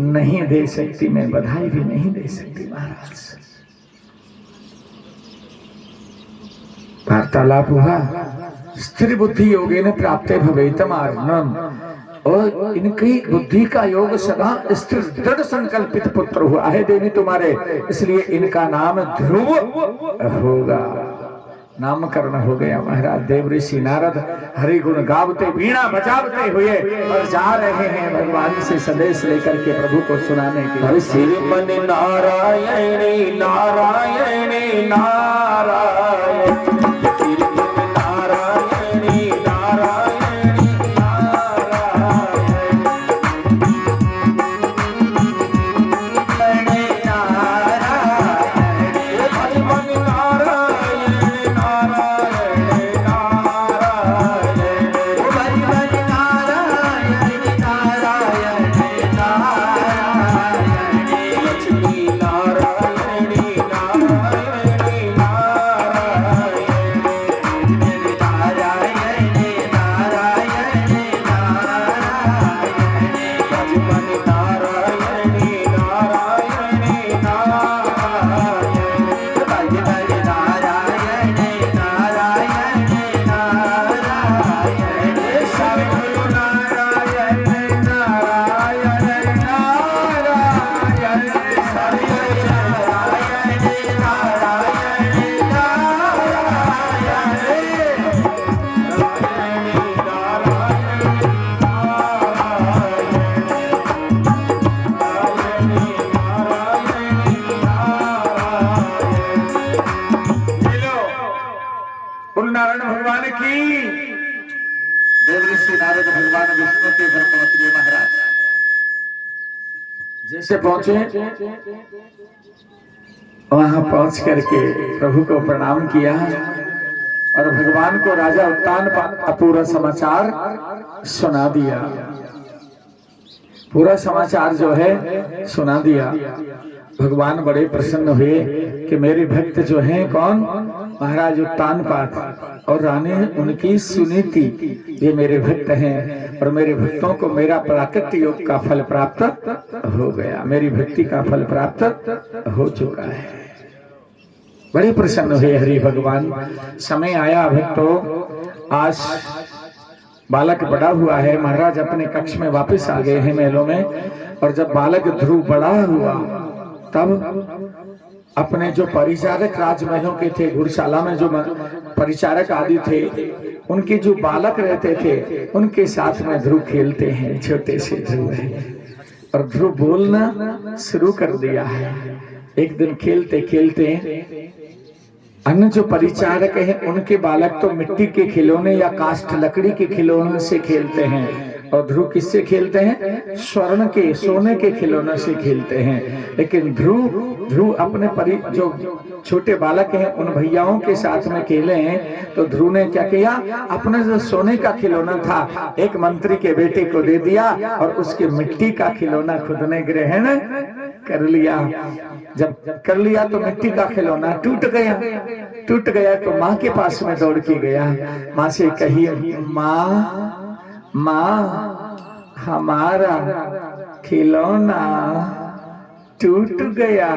नहीं दे सकती, मैं बधाई भी नहीं दे सकती महाराज। वार्तालाप हुआ, स्थिर बुद्धि योगेन प्राप्ते भवेतम अर्णम, और इनकी बुद्धि का योग सदा स्थिर दृढ़ संकल्पित पुत्र हुआ है देवी तुम्हारे, इसलिए इनका नाम ध्रुव होगा। नामकरण हो गया महाराज। देवऋषि नारद हरि गुण गावते वीणा बजावते हुए और जा रहे हैं भगवान से संदेश लेकर के प्रभु को सुनाने के लिए। श्रीमन नारायणी नारायणी नारायण, नारायणी नारायणी जैसे पहुंचे वहां पहुंच करके प्रभु को प्रणाम किया और भगवान को राजा उत्तान का पूरा समाचार सुना दिया। पूरा समाचार जो है सुना दिया। भगवान बड़े प्रसन्न हुए कि मेरे भक्त जो हैं कौन, महाराज उत्तानपाद और रानी उनकी सुनीति, ये मेरे भक्त हैं और मेरे भक्तों को मेरा प्राकृत योग का फल प्राप्त हो गया, मेरी भक्ति का फल प्राप्त हो चुका है। बड़े प्रसन्न हुए हरि भगवान। समय आया भक्तों, आज बालक बड़ा हुआ है, महाराज अपने कक्ष में वापस आ गए हैं महलों में। और जब बालक ध्रुव बड़ा हुआ तब अपने जो परिचारक राजमहलों के थे, घुड़शाला में जो परिचारक आदि थे, उनके जो बालक रहते थे उनके साथ में ध्रुव खेलते हैं। छोटे से ध्रुव है और ध्रुव बोलना शुरू कर दिया है। एक दिन खेलते खेलते अन्य जो परिचारक हैं उनके बालक तो मिट्टी के खिलौने या काष्ठ लकड़ी के खिलौने से खेलते हैं और ध्रुव किससे खेलते हैं, स्वर्ण के सोने के खिलौनों से खेलते हैं। लेकिन ध्रुव अपने जो छोटे बालक हैं उन भैयाओं के साथ में खेले हैं। तो ध्रुव ने क्या किया, अपना जो सोने का खिलौना था एक मंत्री के बेटे को दे दिया और उसके मिट्टी का खिलौना खुद ने ग्रहण कर लिया। जब कर लिया तो मिट्टी का खिलौना टूट गया तो माँ के पास में दौड़ के गया। माँ से कही, माँ हमारा खिलौना टूट गया।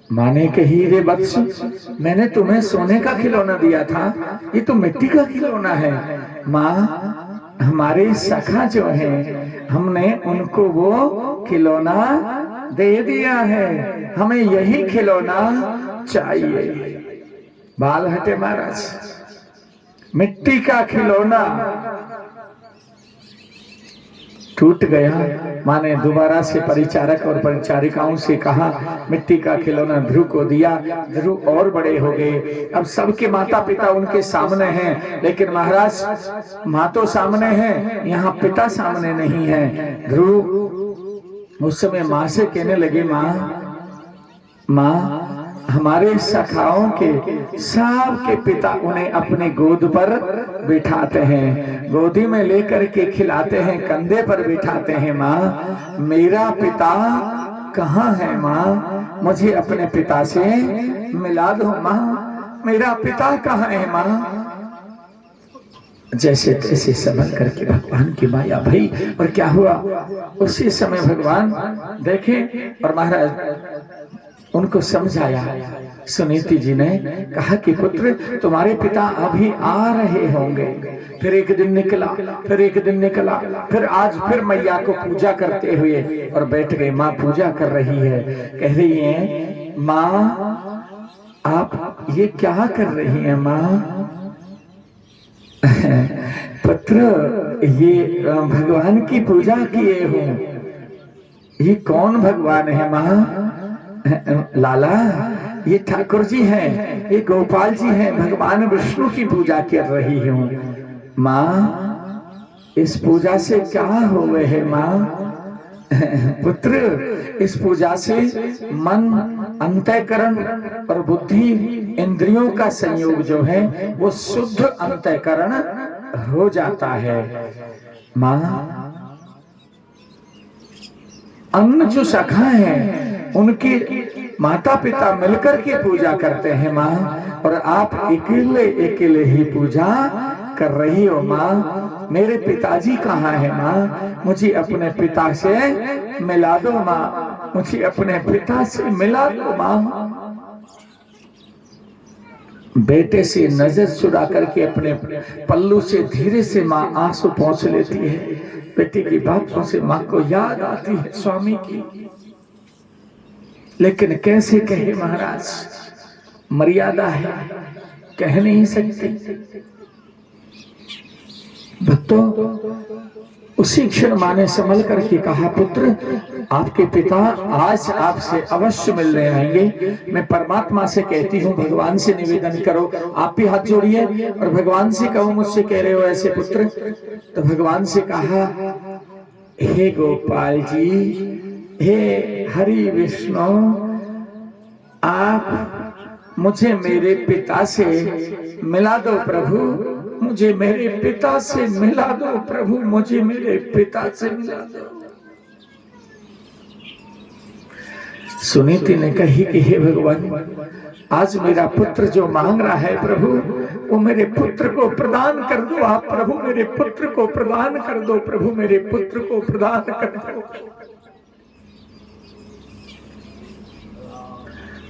माँ ने कही, रे बच्चू, मैंने तुम्हें सोने का खिलौना दिया था, ये तो मिट्टी का खिलौना है। माँ हमारे सखा जो हैं हमने उनको वो खिलौना दे दिया है, हमें यही खिलौना चाहिए। बाल हटे महाराज, मिट्टी का खिलौना टूट गया। माँ ने दोबारा से परिचारक और परिचारिकाओं से कहा, मिट्टी का खिलौना ध्रुव को दिया। ध्रुव और बड़े हो गए। अब सबके माता पिता उनके सामने हैं, लेकिन महाराज माँ तो सामने है, यहाँ पिता सामने नहीं है। ध्रुव उस समय माँ से कहने लगे, माँ हमारे सखाओं के सब के पिता उन्हें अपने गोद पर बिठाते हैं, गोदी में लेकर के खिलाते हैं, कंधे पर बिठाते हैं। माँ मेरा पिता कहाँ है माँ, मुझे अपने पिता से मिला दो माँ, मेरा पिता कहाँ है माँ। जैसे तैसे संभल करके भगवान की माया भई। और क्या हुआ, उसी समय भगवान देखे और महाराज उनको समझाया। सुनीति जी ने कहा कि पुत्र तुम्हारे पिता अभी आ रहे होंगे। फिर एक दिन निकला, फिर आज फिर मैया को पूजा करते हुए और बैठ गए। माँ पूजा कर रही है, कह रही है, माँ आप ये क्या कर रही हैं माँ। पुत्र ये भगवान की पूजा किए हूँ। ये कौन भगवान है माँ। लाला ये ठाकुर जी हैं, ये गोपाल जी हैं, भगवान विष्णु की पूजा कर रही हूँ। माँ इस पूजा से क्या हुए है माँ। पुत्र इस पूजा से मन, अंतःकरण और बुद्धि इंद्रियों का संयोग जो है वो शुद्ध अंतःकरण हो जाता है। माँ अन्य जो सखा है उनके माता पिता मिलकर के पूजा करते हैं माँ, और आप अकेले ही पूजा कर रही हो माँ। मेरे पिताजी कहाँ है माँ, मुझे अपने पिता से मिला दो माँ, मुझे अपने पिता से मिला दो माँ। बेटे से नजर चुरा करके अपने पल्लू से धीरे से माँ आंसू पोंछ लेती है। बेटे की बातों से माँ को याद आती है स्वामी की, लेकिन कैसे कहे महाराज, मर्यादा है, कह नहीं सकती। भक्तों उसी क्षण माँ ने संभल करके कहा, पुत्र आपके पिता आज आपसे अवश्य मिलने आएंगे। मैं परमात्मा से कहती हूँ भगवान से निवेदन करो, आप भी हाथ जोड़िए और भगवान से कहो मुझसे कह रहे हो ऐसे पुत्र। तो भगवान से कहा, हे गोपाल जी हे हरि विष्णु, आप मुझे मेरे पिता से मिला दो प्रभु, मुझे मेरे पिता से मिला दो प्रभु, मुझे मेरे पिता से मिला दो। सुनीति ने कही कि हे भगवान, आज मेरा पुत्र जो मांग रहा है प्रभु, वो मेरे पुत्र को प्रदान कर दो आप प्रभु, मेरे पुत्र को प्रदान कर दो प्रभु, मेरे पुत्र को प्रदान कर दो।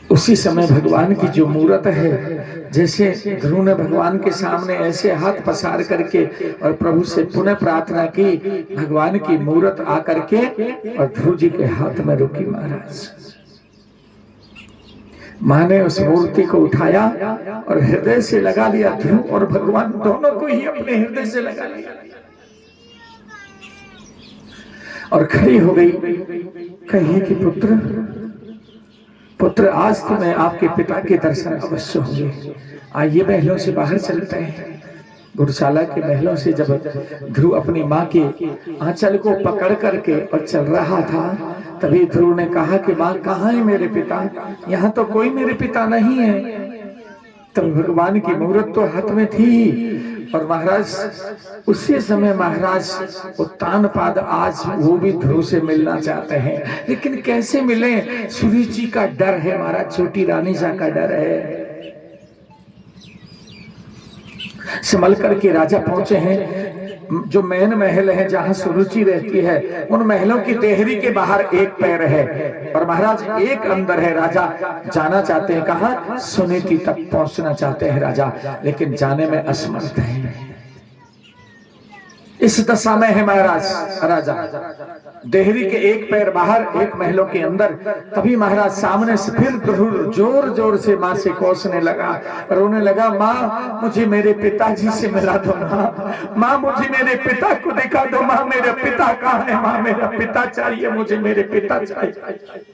उसी समय भगवान की जो मूरत है, जैसे ध्रुव ने भगवान के सामने ऐसे हाथ पसार करके और प्रभु से पुनः प्रार्थना की, भगवान की मूरत आकर के और ध्रुव जी के हाथ में रुकी महाराज। मां ने उस मूर्ति को उठाया और हृदय से लगा लिया, ध्रुव और भगवान दोनों को ही अपने हृदय से लगा लिया और खड़ी हो गई। कहिए कि पुत्र पुत्र, आज तो मैं आपके पिता के दर्शन अवश्य होंगे। आइए महलों से बाहर चलते हैं। गुरुशाला के महलों से जब ध्रुव अपनी माँ के आंचल को पकड़ करके और चल रहा था, तभी ध्रुव ने कहा कि माँ कहाँ है मेरे पिता? यहाँ तो कोई मेरे पिता नहीं है। तब भगवान की मूर्त तो हाथ में थी और महाराज उसी समय महाराज उत्तानपाद आज वो भी ध्रुव से मिलना चाहते हैं, लेकिन कैसे मिले? सुरुचि का डर है महाराज, छोटी रानी सा का डर है। संभल करके राजा पहुंचे हैं। जो मैन महल है जहां सुरुचि रहती है, उन महलों की देहरी के बाहर एक पैर है और महाराज एक अंदर है। राजा जाना चाहते हैं, कहा सुनीति तक पहुंचना चाहते हैं राजा, लेकिन जाने में असमर्थ है। इस दशा में है महाराज राजा, देहरी के एक पैर बाहर एक महलों के अंदर। तभी महाराज सामने से फिर जोर जोर से माँ से कोसने लगा, रोने लगा, माँ मुझे मेरे पिताजी से मिला दो, माँ मुझे मेरे पिता को दिखा दो, माँ मेरा पिता कहाँ है? माँ मेरा पिता चाहिए, मुझे मेरे पिता चाहिए।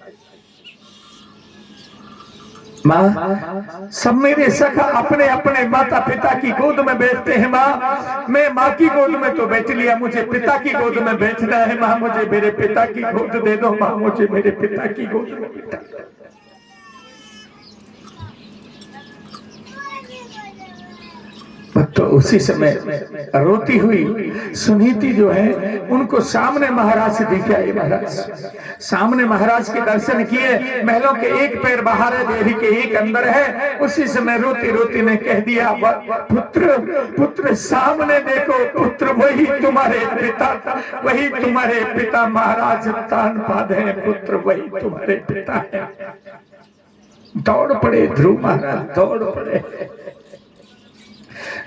माँ सब मेरे सखा अपने अपने माता पिता की गोद में बैठते हैं। माँ मैं माँ की गोद में तो बैठ लिया, मुझे पिता की गोद में बैठना है। माँ मुझे मेरे पिता की गोद दे दो, माँ मुझे मेरे पिता की गोद में बैठा। तो उसी समय रोती हुई सुनीति जो है उनको सामने महाराज से दिखाई। महाराज सामने महाराज के दर्शन किए, महलों के एक पैर बाहर है, देहरी के एक अंदर है। उसी समय रोती रोती ने कह दिया, पुत्र पुत्र सामने देखो, पुत्र वही तुम्हारे पिता, वही तुम्हारे पिता महाराज उत्तानपाद है, पुत्र वही तुम्हारे पिता है। दौड़ पड़े ध्रुव महाराज, दौड़ पड़े।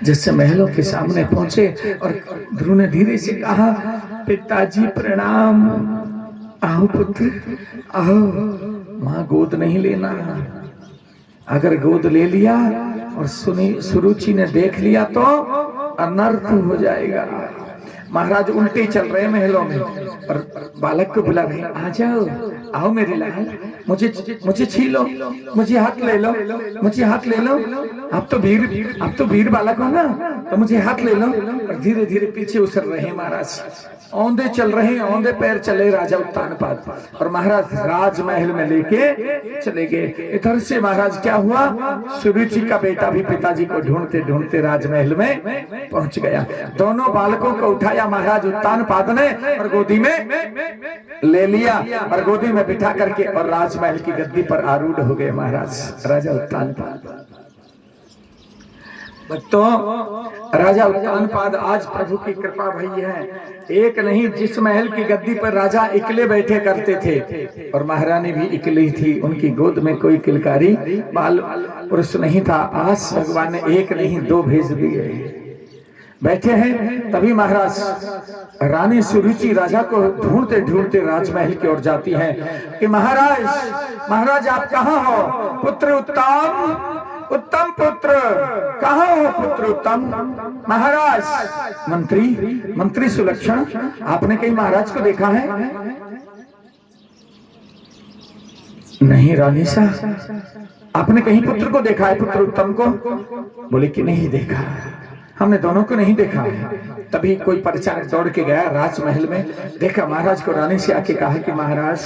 जैसे महलों के सामने पहुंचे और ध्रुव ने धीरे से कहा, पिताजी प्रणाम। आओ पुत्र आओ। मां गोद नहीं लेना, अगर गोद ले लिया और सुरुचि ने देख लिया तो अनर्थ हो जाएगा। महाराज उल्टे चल रहे महलों में और बालक को बुला रहे, आ जाओ, आओ मेरे लाल, मुझे छीलो, मुझे हाथ ले लो, मुझे हाथ ले लो। आप तो वीर बालक हो ना, तो मुझे हाथ ले लो। और धीरे धीरे पीछे उतर रहे महाराज, औंधे चल रहे, औंधे पैर चले राजा उत्तानपाद और महाराज राजमहल में लेके चले गए। इधर से महाराज क्या हुआ, सुरुचि का बेटा भी पिताजी को ढूंढते ढूंढते राजमहल में पहुंच गया। दोनों बालकों को उठाया महाराज उत्तानपाद ने और गोदी में ले लिया और गोदी में बिठा करके और राजमहल की गद्दी पर आरूढ़ हो गए महाराज राजा उत्तानपाद। तो राजा उत्तानपाद आज प्रभु की कृपा भई है। एक नहीं, जिस महल की गद्दी पर राजा इकले बैठे करते थे और महारानी भी इकली थी, उनकी गोद में कोई किलकारी बाल पुरुष नहीं था। आज भगवान ने एक नहीं दो भेज दिए, बैठे हैं। तभी महाराज रानी सुरुचि राजा को ढूंढते ढूंढते राजमहल की ओर जाती हैं कि महाराज महाराज आप कहाँ हो? पुत्र उत्तम पुत्र कहाँ हो? पुत्र उत्तम। महाराज मंत्री सुलक्षण, आपने कहीं महाराज को देखा है? नहीं रानी सा, आपने कहीं पुत्र को देखा है, पुत्र उत्तम को? बोले कि नहीं देखा। हमने दोनों को नहीं देखा। तभी कोई परिचारक दौड़ के गया राजमहल में, देखा महाराज को, रानी से आके कहा कि महाराज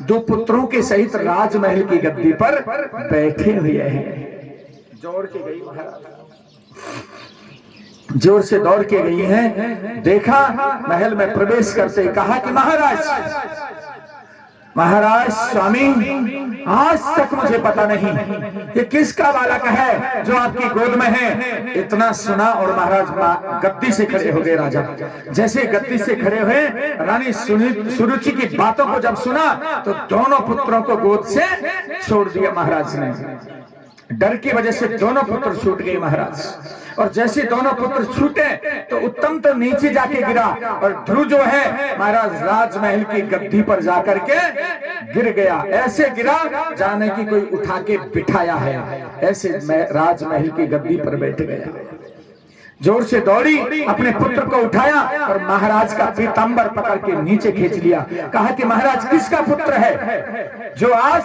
2 पुत्रों के सहित राजमहल की गद्दी पर बैठे हुए हैं। दौड़ के गई महाराज, जोर से दौड़ के गई हैं, देखा महल में प्रवेश करते कहा कि महाराज स्वामी, आज तक मुझे पता नहीं ये किसका बालक है जो आपकी गोद में है। इतना सुना और महाराज गद्दी से खड़े हो गए। राजा जैसे गद्दी से खड़े हुए, रानी सुरुचि की बातों को जब सुना तो दोनों पुत्रों को गोद से छोड़ दिया महाराज ने। डर की वजह से दोनों पुत्र छूट गए महाराज। और जैसे दोनों पुत्र छूटे तो उत्तम तो नीचे जाके गिरा और ध्रुव जो है महाराज राजमहल की गद्दी पर जाकर के गिर गया। ऐसे गिरा जाने की कोई उठा के बिठाया है, ऐसे राजमहल की गद्दी पर बैठ गया। जोर से दौड़ी, अपने पुत्र को उठाया और महाराज का पीतांबर पकड़ के नीचे खींच लिया। कहा कि महाराज किसका पुत्र है जो आज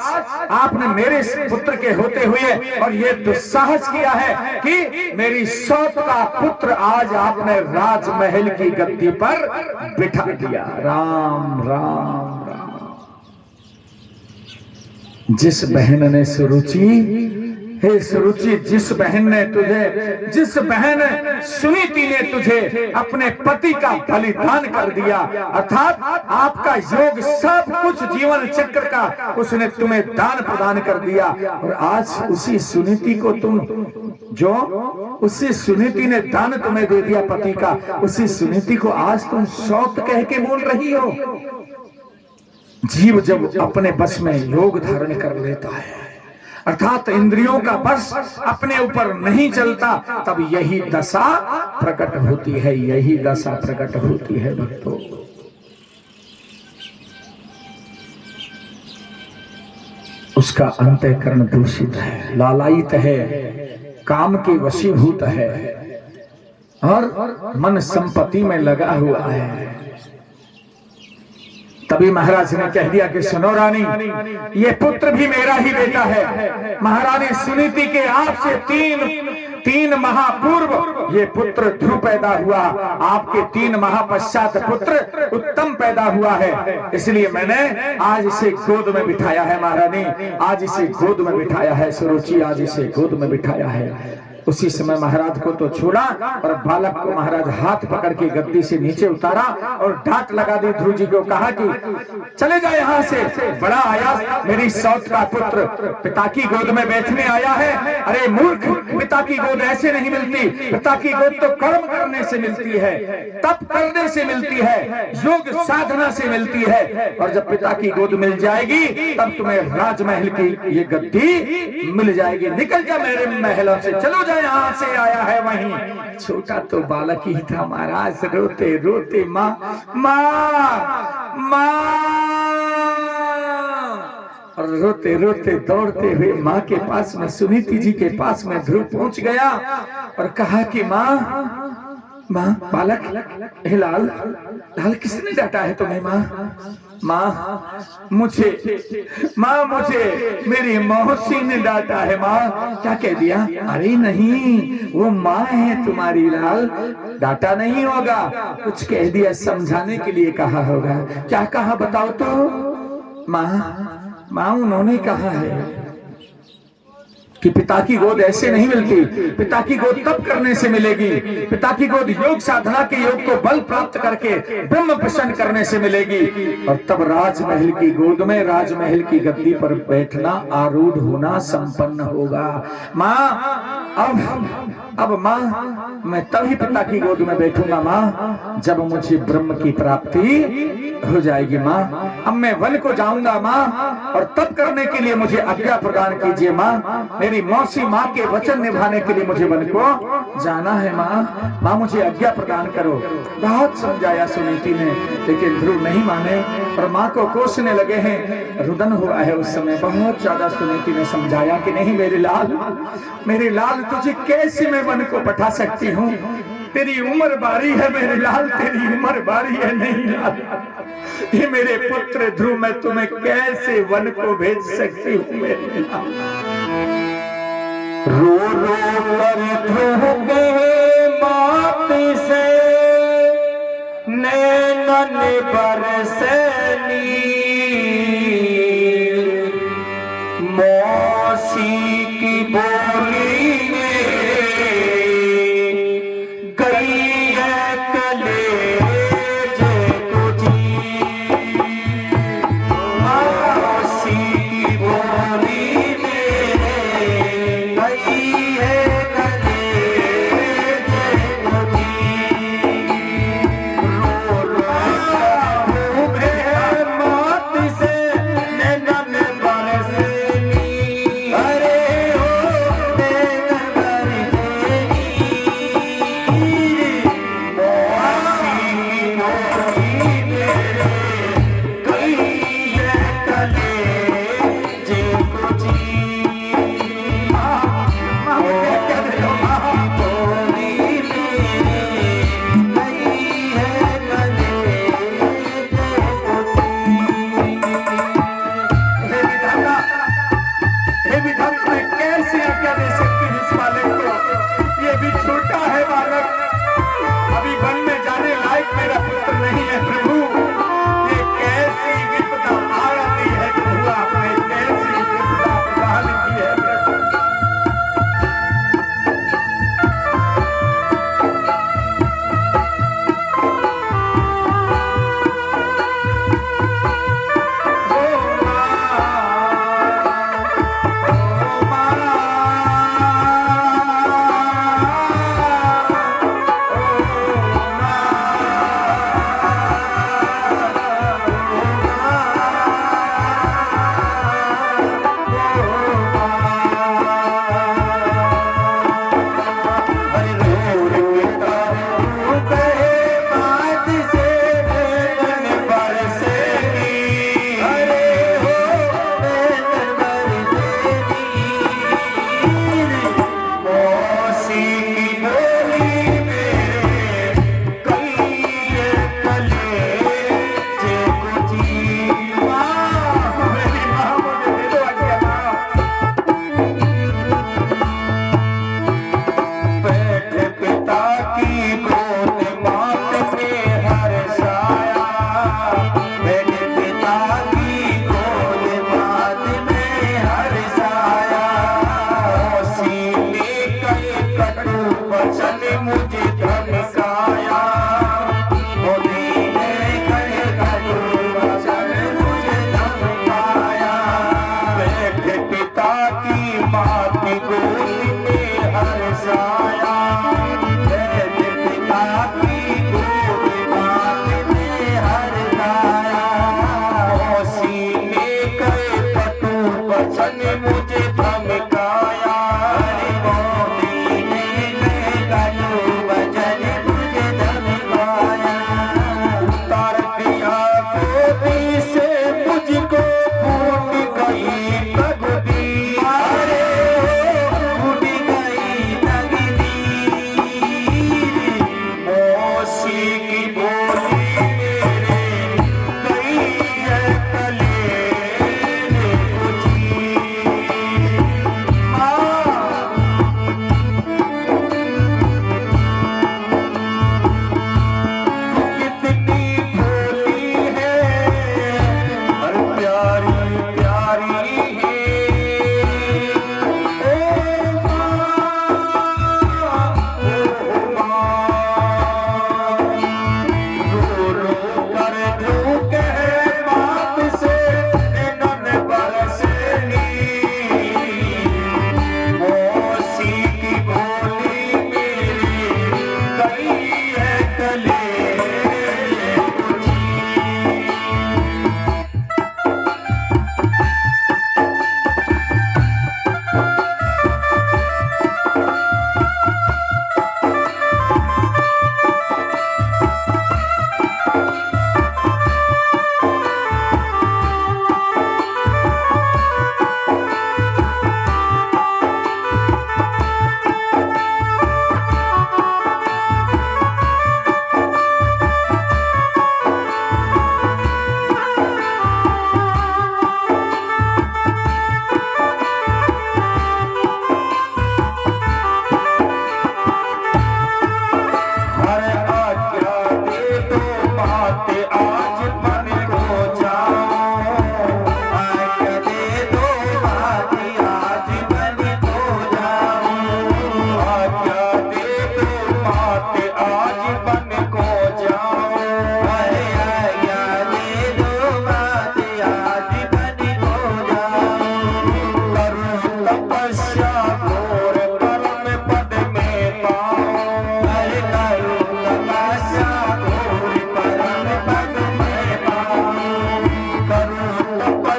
आपने मेरे पुत्र के होते हुए और ये दुस्साहस किया है कि मेरी सौत का पुत्र आज आपने राजमहल की गद्दी पर बिठा दिया। राम राम राम। जिस बहन ने सुरुचि, हे सुरुचि, जिस बहन सुनीति ने तुझे अपने पति का बलिदान कर दिया, अर्थात आपका योग सब कुछ जीवन चक्र का उसने तुम्हें दान प्रदान कर दिया। और आज उसी सुनीति को उसी सुनीति ने दान तुम्हें दे दिया पति का, उसी सुनीति को आज तुम सौत कह के बोल रही हो। जीव जब अपने बस में योग धारण कर लेता है, अर्थात इंद्रियों का बस अपने ऊपर नहीं चलता, तब यही दशा प्रकट होती है, यही दशा प्रकट होती है भक्तों। उसका अंतःकरण दूषित है, लालायित है, काम के वशीभूत है और मन संपत्ति में लगा हुआ है। तभी महाराज ने कह दिया कि सुनो रानी, ये पुत्र भी मेरा ही बेटा है। महारानी सुनीति के आपसे तीन माह पूर्व ये पुत्र ध्रुव पैदा हुआ, आपके 3 माह पश्चात पुत्र उत्तम पैदा हुआ है। इसलिए मैंने आज इसे गोद में बिठाया है। महारानी आज इसे गोद में बिठाया है, सुरुचि आज इसे गोद में बिठाया है। उसी समय महाराज को तो छोड़ा और बालक को महाराज हाथ पकड़ के गद्दी से नीचे उतारा और डांट लगा दी ध्रुव जी को। कहा कि चले जाए यहाँ से, बड़ा आया मेरी सौत का पुत्र पिता की गोद में बैठने आया है। अरे मूर्ख, पिता की गोद ऐसे नहीं मिलती, पिता की गोद तो कर्म करने से मिलती है, तप करने से मिलती है, योग साधना से मिलती है। और जब पिता की गोद मिल जाएगी तब तुम्हें राजमहल की ये गद्दी मिल जाएगी। निकल जा मेरे महलों से, चलो जा, यहाँ से आया है वहीं। छोटा तो बालक ही था महाराज, रोते रोते माँ माँ माँ, और रोते रोते दौड़ते हुए माँ के पास में, सुनीति जी के पास में ध्रुव पहुंच गया और कहा कि माँ माँ, बालक, हे लाल, लाल किसने डांटा है तुम्हें? माँ मुझे मेरी मौसी ने डांटा है। माँ क्या कह दिया? अरे नहीं, वो माँ है तुम्हारी लाल, डांटा नहीं होगा, कुछ कह दिया, समझाने के लिए कहा होगा। क्या कहा बताओ तो? माँ उन्होंने कहा है कि पिता की गोद ऐसे नहीं मिलती, पिता की गोद तप करने से मिलेगी, पिता की गोद योग साधना के योग को बल प्राप्त करके ब्रह्म प्रसन्न करने से miलेगी। और तब राजमहल की गोद में, राजमहल की गद्दी पर बैठना, आरूढ़ होना संपन्न होगा। माँ अब माँ मैं तभी पिता की गोद में बैठूंगा माँ जब मुझे ब्रह्म की प्राप्ति हो जाएगी। माँ अब मैं वन को जाऊंगा माँ, और तप करने के लिए मुझे आज्ञा प्रदान कीजिए माँ। मेरी मौसी माँ के वचन निभाने के लिए मुझे वन को जाना है माँ, माँ मुझे आज्ञा प्रदान करो। बहुत समझाया सुनीति ने, लेकिन ध्रुव नहीं माने और माँ को कोसने लगे हैं। रुदन हुआ है उस समय, बहुत ज्यादा सुनीति ने समझाया कि नहीं मेरे लाल तुझे कैसे मैं वन को पठा सकती हूँ, तेरी उम्र बारी है मेरे लाल, तेरी उम्र बारी है। नहीं लाल, ये मेरे पुत्र ध्रुव, मैं तुम्हें कैसे वन को भेज सकती हूँ मेरे लाल। रो रो कर ध्रुव के नैनन बरसे नीर, मौसी की बोली में गई है कलेजे को चीर। मौसी की बोली में गई है कलेजे को चीर। रो रो उभरे माँ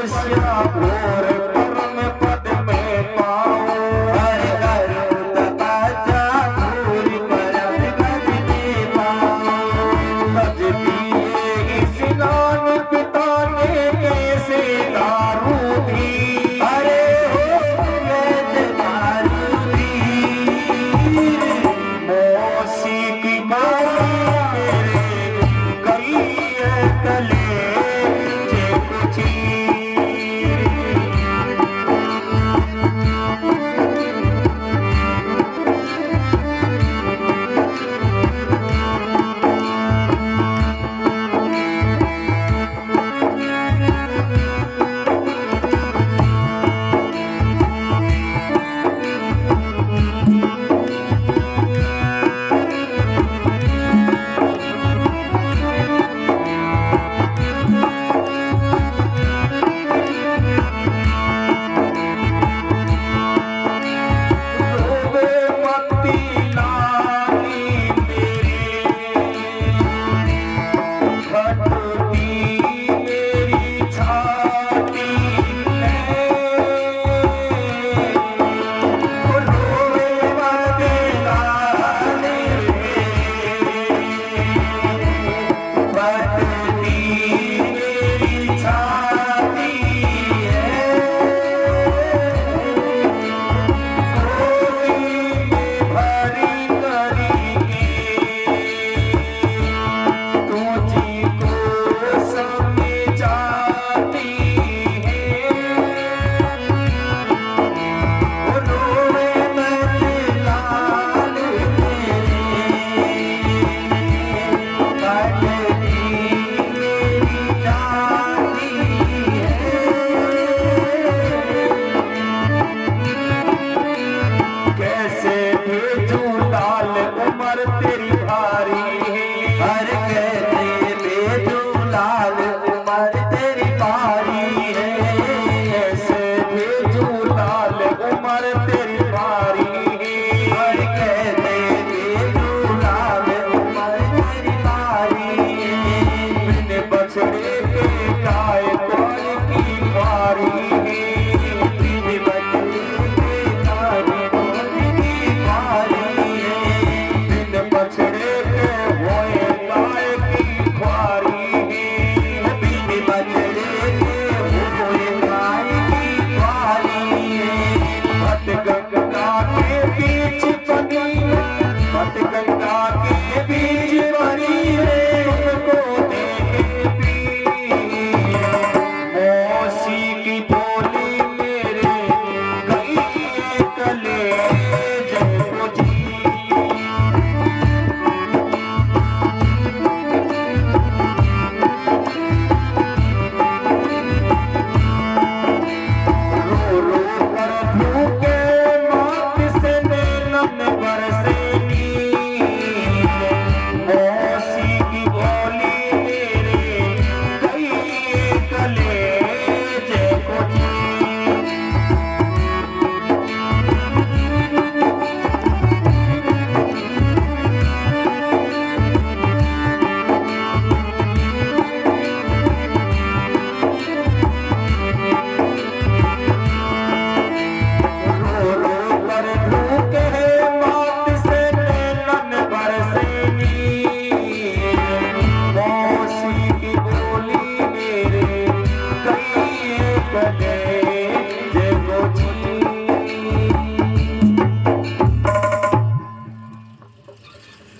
तपस्या घोर परम पद में पाओ। हर करो तपस्या घोर परम पद में पाओ। तज दिए स्नान पिता ने कैसे दारू भी। अरे हो कैसे दारू भी। मौसी की बारी मेरे गई है कले जे कुछ।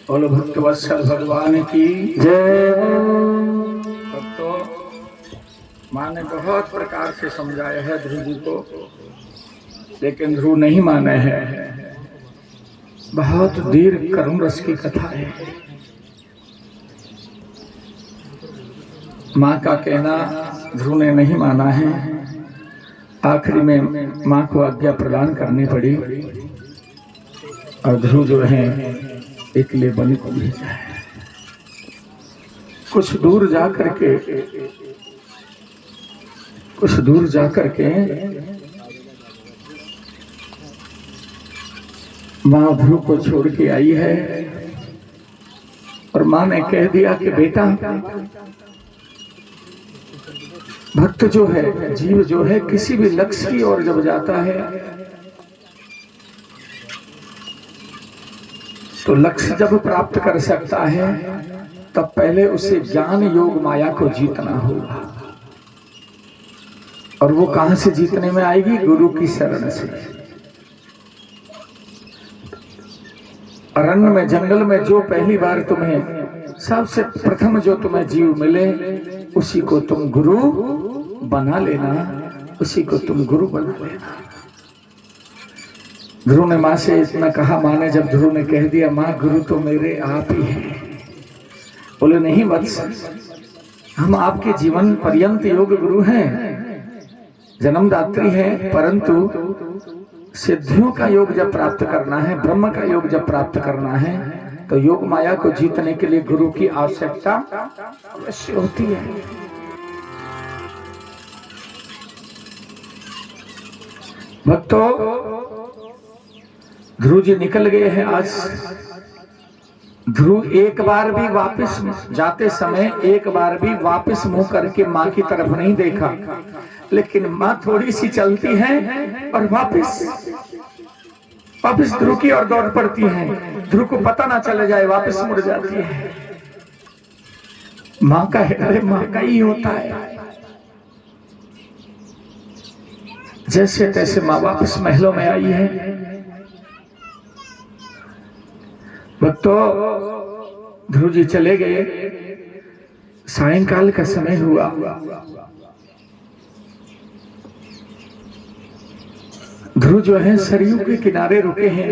बोलो भक्तवत्सल भगवान की जय। भक्तों, माँ ने बहुत प्रकार से समझाया है ध्रुव जी को, लेकिन ध्रुव नहीं माने हैं। बहुत दीर्घ करुण रस की कथा है। माँ का कहना ध्रुव ने नहीं माना है। आखिरी में माँ को आज्ञा प्रदान करनी पड़ी और ध्रुव जो है एकले बन को भेजा है। कुछ दूर जाकर के माँ ध्रुव को छोड़ के आई है और माँ ने कह दिया कि बेटा भक्त जो है, जीव जो है, किसी भी लक्ष्य की ओर जब जाता है तो लक्ष्य जब प्राप्त कर सकता है तब पहले उसे ज्ञान योग माया को जीतना होगा। और वो कहां से जीतने में आएगी? गुरु की शरण से। अरण्य में, जंगल में जो पहली बार तुम्हें, सबसे प्रथम जो तुम्हें जीव मिले, उसी को तुम गुरु बना लेना, उसी को तुम गुरु बना लेना। ध्रुव ने मां से इतना कहा, मां ने जब ध्रुव ने कह दिया, मां गुरु तो मेरे आप ही हैं। बोले नहीं वत्स, हम आपके जीवन पर्यंत योग गुरु हैं, जन्मदात्री हैं, परंतु सिद्धियों का योग जब प्राप्त करना है, ब्रह्म का योग जब प्राप्त करना है, तो योग माया को जीतने के लिए गुरु की आवश्यकता अवश्य होती है। भक्तों, ध्रुव जी निकल गए हैं आज। ध्रुव एक बार भी वापस जाते समय, एक बार भी वापस मुंह करके मां की तरफ नहीं देखा, लेकिन मां थोड़ी सी चलती है और वापस ध्रुव की ओर दौड़ पड़ती है। ध्रुव को पता ना चले जाए, वापस मुड़ जाती है। मां का हृदय मां का ही होता है। जैसे तैसे मां वापस महलों में आई है। भक्तों, ध्रुव जी चले गए, सायंकाल का समय हुआ। ध्रुव जो है सरयू के किनारे रुके हैं।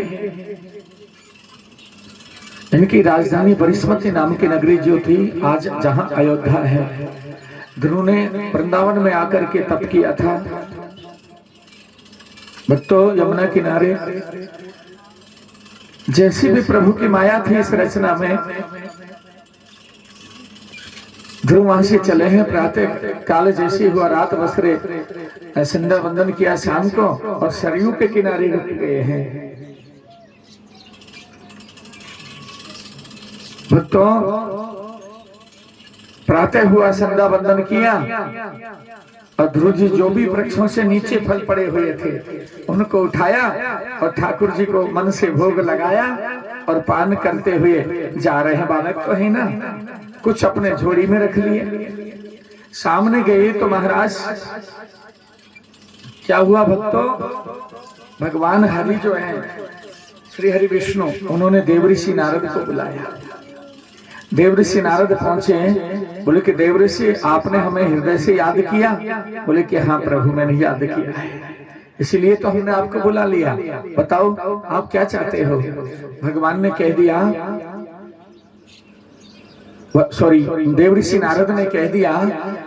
इनकी राजधानी बरिस्मती नाम की नगरी जो थी, आज जहां अयोध्या है, ध्रुव ने वृंदावन में आकर के तप किया था। भक्तों, यमुना किनारे जैसी भी प्रभु की माया थी इस रचना में, ध्रुव वहां से चले हैं। प्रातः काल जैसी हुआ, रात बसरे, संध्या वंदन किया शाम को, और सरयू के किनारे रुक गए हैं। भक्तों, प्रातः हुआ, संध्या वंदन किया, और ध्रुव जी जो भी वृक्षों से नीचे फल पड़े हुए थे उनको उठाया और ठाकुर जी को मन से भोग लगाया और पान करते हुए जा रहे हैं। बालक तो है ना, कुछ अपने झोली में रख लिए। सामने गए तो महाराज क्या हुआ भक्तों, भगवान हरि जो है, श्री हरि विष्णु, उन्होंने देवऋषि नारद को बुलाया। देवऋषि नारद पहुंचे, बोले कि देवऋषि आपने हमें हृदय से याद किया? बोले कि हाँ प्रभु, मैंने याद किया है, इसलिए तो हमने आपको बुला लिया। बताओ आप क्या चाहते हो? भगवान ने कह दिया, देवऋषि नारद ने कह दिया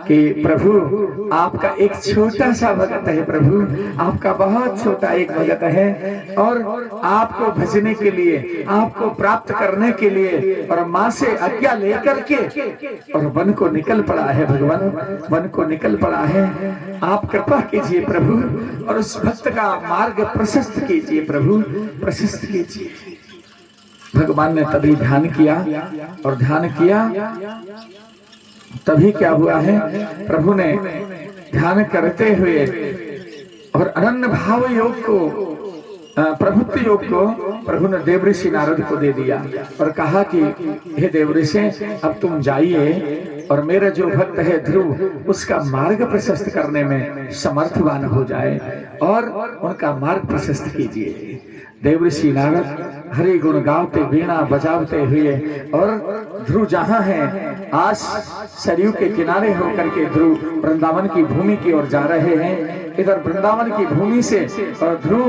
कि प्रभु आपका एक छोटा सा भगत है, प्रभु आपका बहुत छोटा एक भगत है, और आपको भजने के लिए, आपको प्राप्त करने के लिए, और माँ से आज्ञा लेकर के और वन को निकल पड़ा है। भगवान वन को निकल पड़ा है, आप कृपा कीजिए प्रभु, और उस भक्त का मार्ग प्रशस्त कीजिए प्रभु, प्रशस्त कीजिए। भगवान ने तभी ध्यान किया, और ध्यान किया तभी क्या हुआ है, प्रभु ने ध्यान करते हुए और अनन्य भाव योग को, प्रभुत्व योग को प्रभु ने देवऋषि नारद को दे दिया और कहा कि हे देवऋषि, अब तुम जाइए और मेरा जो भक्त है ध्रुव, उसका मार्ग प्रशस्त करने में समर्थवान हो जाए और उनका मार्ग प्रशस्त कीजिए। देवऋषि नारद हरि गुण गावते, वीणा बजावते हुए, और ध्रुव जहां है, आज सरयू के किनारे होकर के ध्रुव वृंदावन की भूमि की ओर जा रहे हैं। इधर वृंदावन की भूमि से और ध्रुव,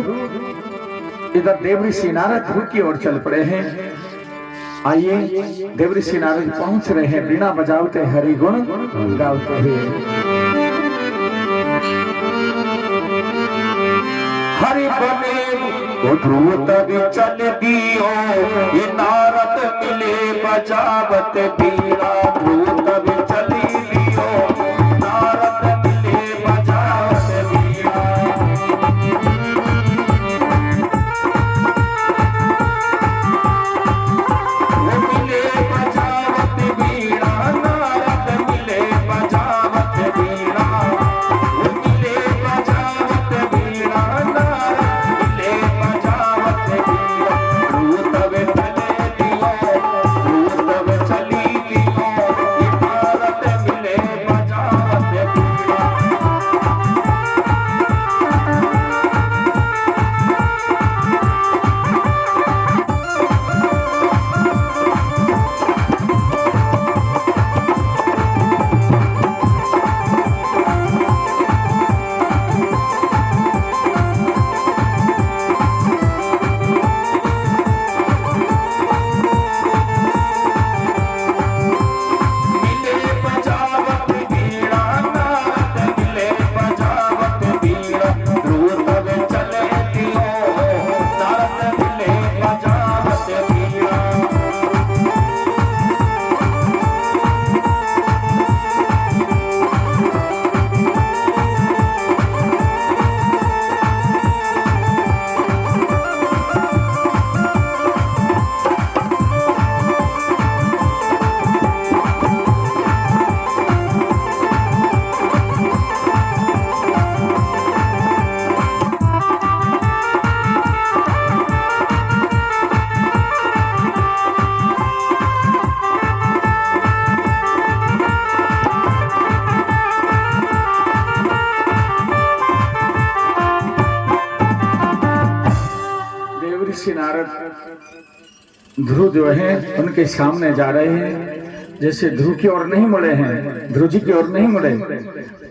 इधर देवऋषि नारद ध्रुव की ओर चल पड़े हैं। आइए, देवऋषि नारद पहुंच रहे हैं, वीणा बजावते, हरि गुण गावते हुए। हरि बने ध्रुव तभी चल दियो, ये नारद मिले बजावत बीड़ा। ध्रुव तभी चली दियो, नारद मिले बजावत बीड़ा। वो मिले बजावत बीड़ा, नारद मिले बजावत बीड़ा। नारद ध्रुव जो है उनके सामने जा रहे हैं, जैसे ध्रुव की ओर नहीं मुड़े हैं, ध्रुव जी की ओर नहीं मुड़े,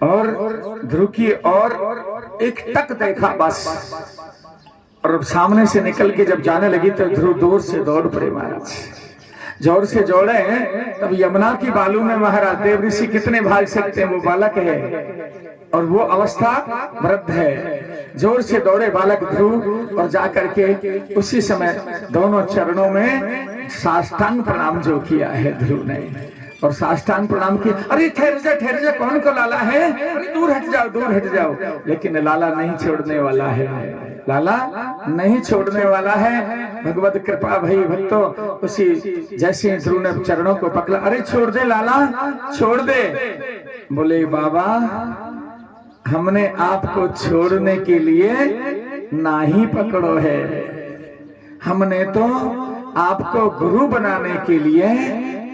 और ध्रुव की ओर एक टक देखा बस, और सामने से निकल के जब जाने लगी तो ध्रुव दूर से दौड़ पड़े महाराज। जोर से जोड़े तब यमुना की बालू में महाराज देव ऋषि कितने भाग सकते हैं, वो बालक है और वो अवस्था वृद्ध है। जोर से दौड़े बालक ध्रुव और जाकर के उसी समय दोनों चरणों में साष्टांग प्रणाम जो किया है ध्रुव ने, और साष्टांग प्रणाम किया। अरे ठहर जा, कौन को लाला है, अरे दूर हट जाओ। लेकिन लाला नहीं छोड़ने वाला है, लाला नहीं छोड़ने वाला है। भगवत कृपा भई भक्तों, उसी जैसे ध्रुव ने चरणों को पकड़ा, अरे छोड़ दे लाला, छोड़ दे। बोले बाबा हमने आपको छोड़ने के लिए ना ही पकड़ो है, हमने तो आपको गुरु बनाने के लिए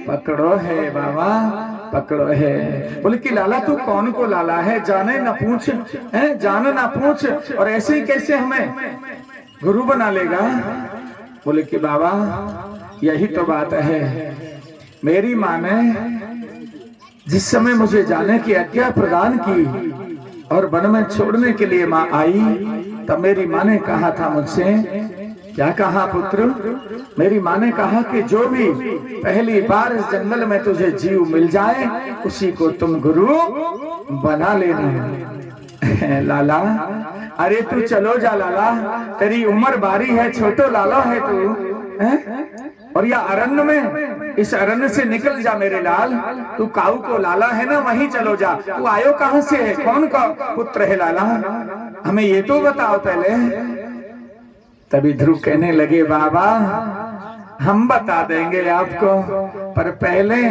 पकड़ो है बाबा, पकड़ो है। बोले कि लाला तू कौन को लाला है, जाने ना पूछ है, जान ना पूछ, और ऐसे ही कैसे हमें गुरु बना लेगा। बोले कि बाबा यही तो बात है, मेरी माँ ने जिस समय मुझे जाने की आज्ञा प्रदान की और वन में छोड़ने के लिए माँ आई, तब मेरी माँ ने कहा था मुझसे, क्या कहा पुत्र, मेरी माँ ने कहा कि जो भी पहली बार इस जंगल में तुझे जीव मिल जाए उसी को तुम गुरु बना लेना। लाला अरे तू चलो जा लाला, तेरी उम्र बारी है, छोटो लाला है तू है? और या अरण्य में, इस अरण्य से निकल जा मेरे लाल, तू काऊ को लाला है ना, वहीं चलो जा। तू आयो कहां से है, कौन का पुत्र है लाला, हमें ये तो बताओ पहले। तभी ध्रुव कहने लगे बाबा हम बता देंगे आपको, पर पहले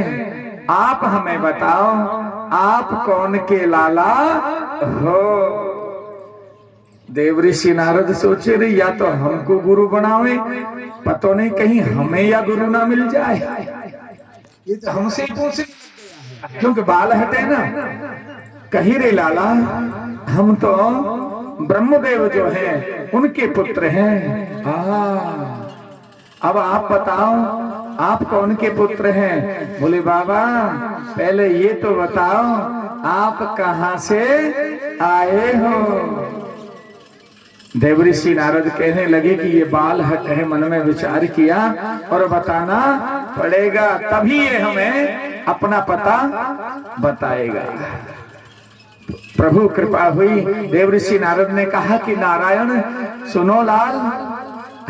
आप हमें बताओ आप कौन के लाला हो। देव ऋषि नारद सोचे रहे या तो हमको गुरु बनावे, पतो नहीं कहीं हमें या गुरु ना मिल जाए। ये तो हमसे ही पूछे, क्योंकि बाल हटे ना। कही रे लाला हम तो ब्रह्मदेव जो हैं उनके पुत्र हैं। अब आप बताओ आप कौन के पुत्र हैं। बोले बाबा पहले ये तो बताओ आप कहां से आए हो। देवऋषि नारद कहने लगे कि ये बाल हट है, मन में विचार किया और बताना पड़ेगा, तभी ये हमें अपना पता बताएगा। प्रभु कृपा हुई, देवऋषि नारद ने कहा कि नारायण सुनो लाल,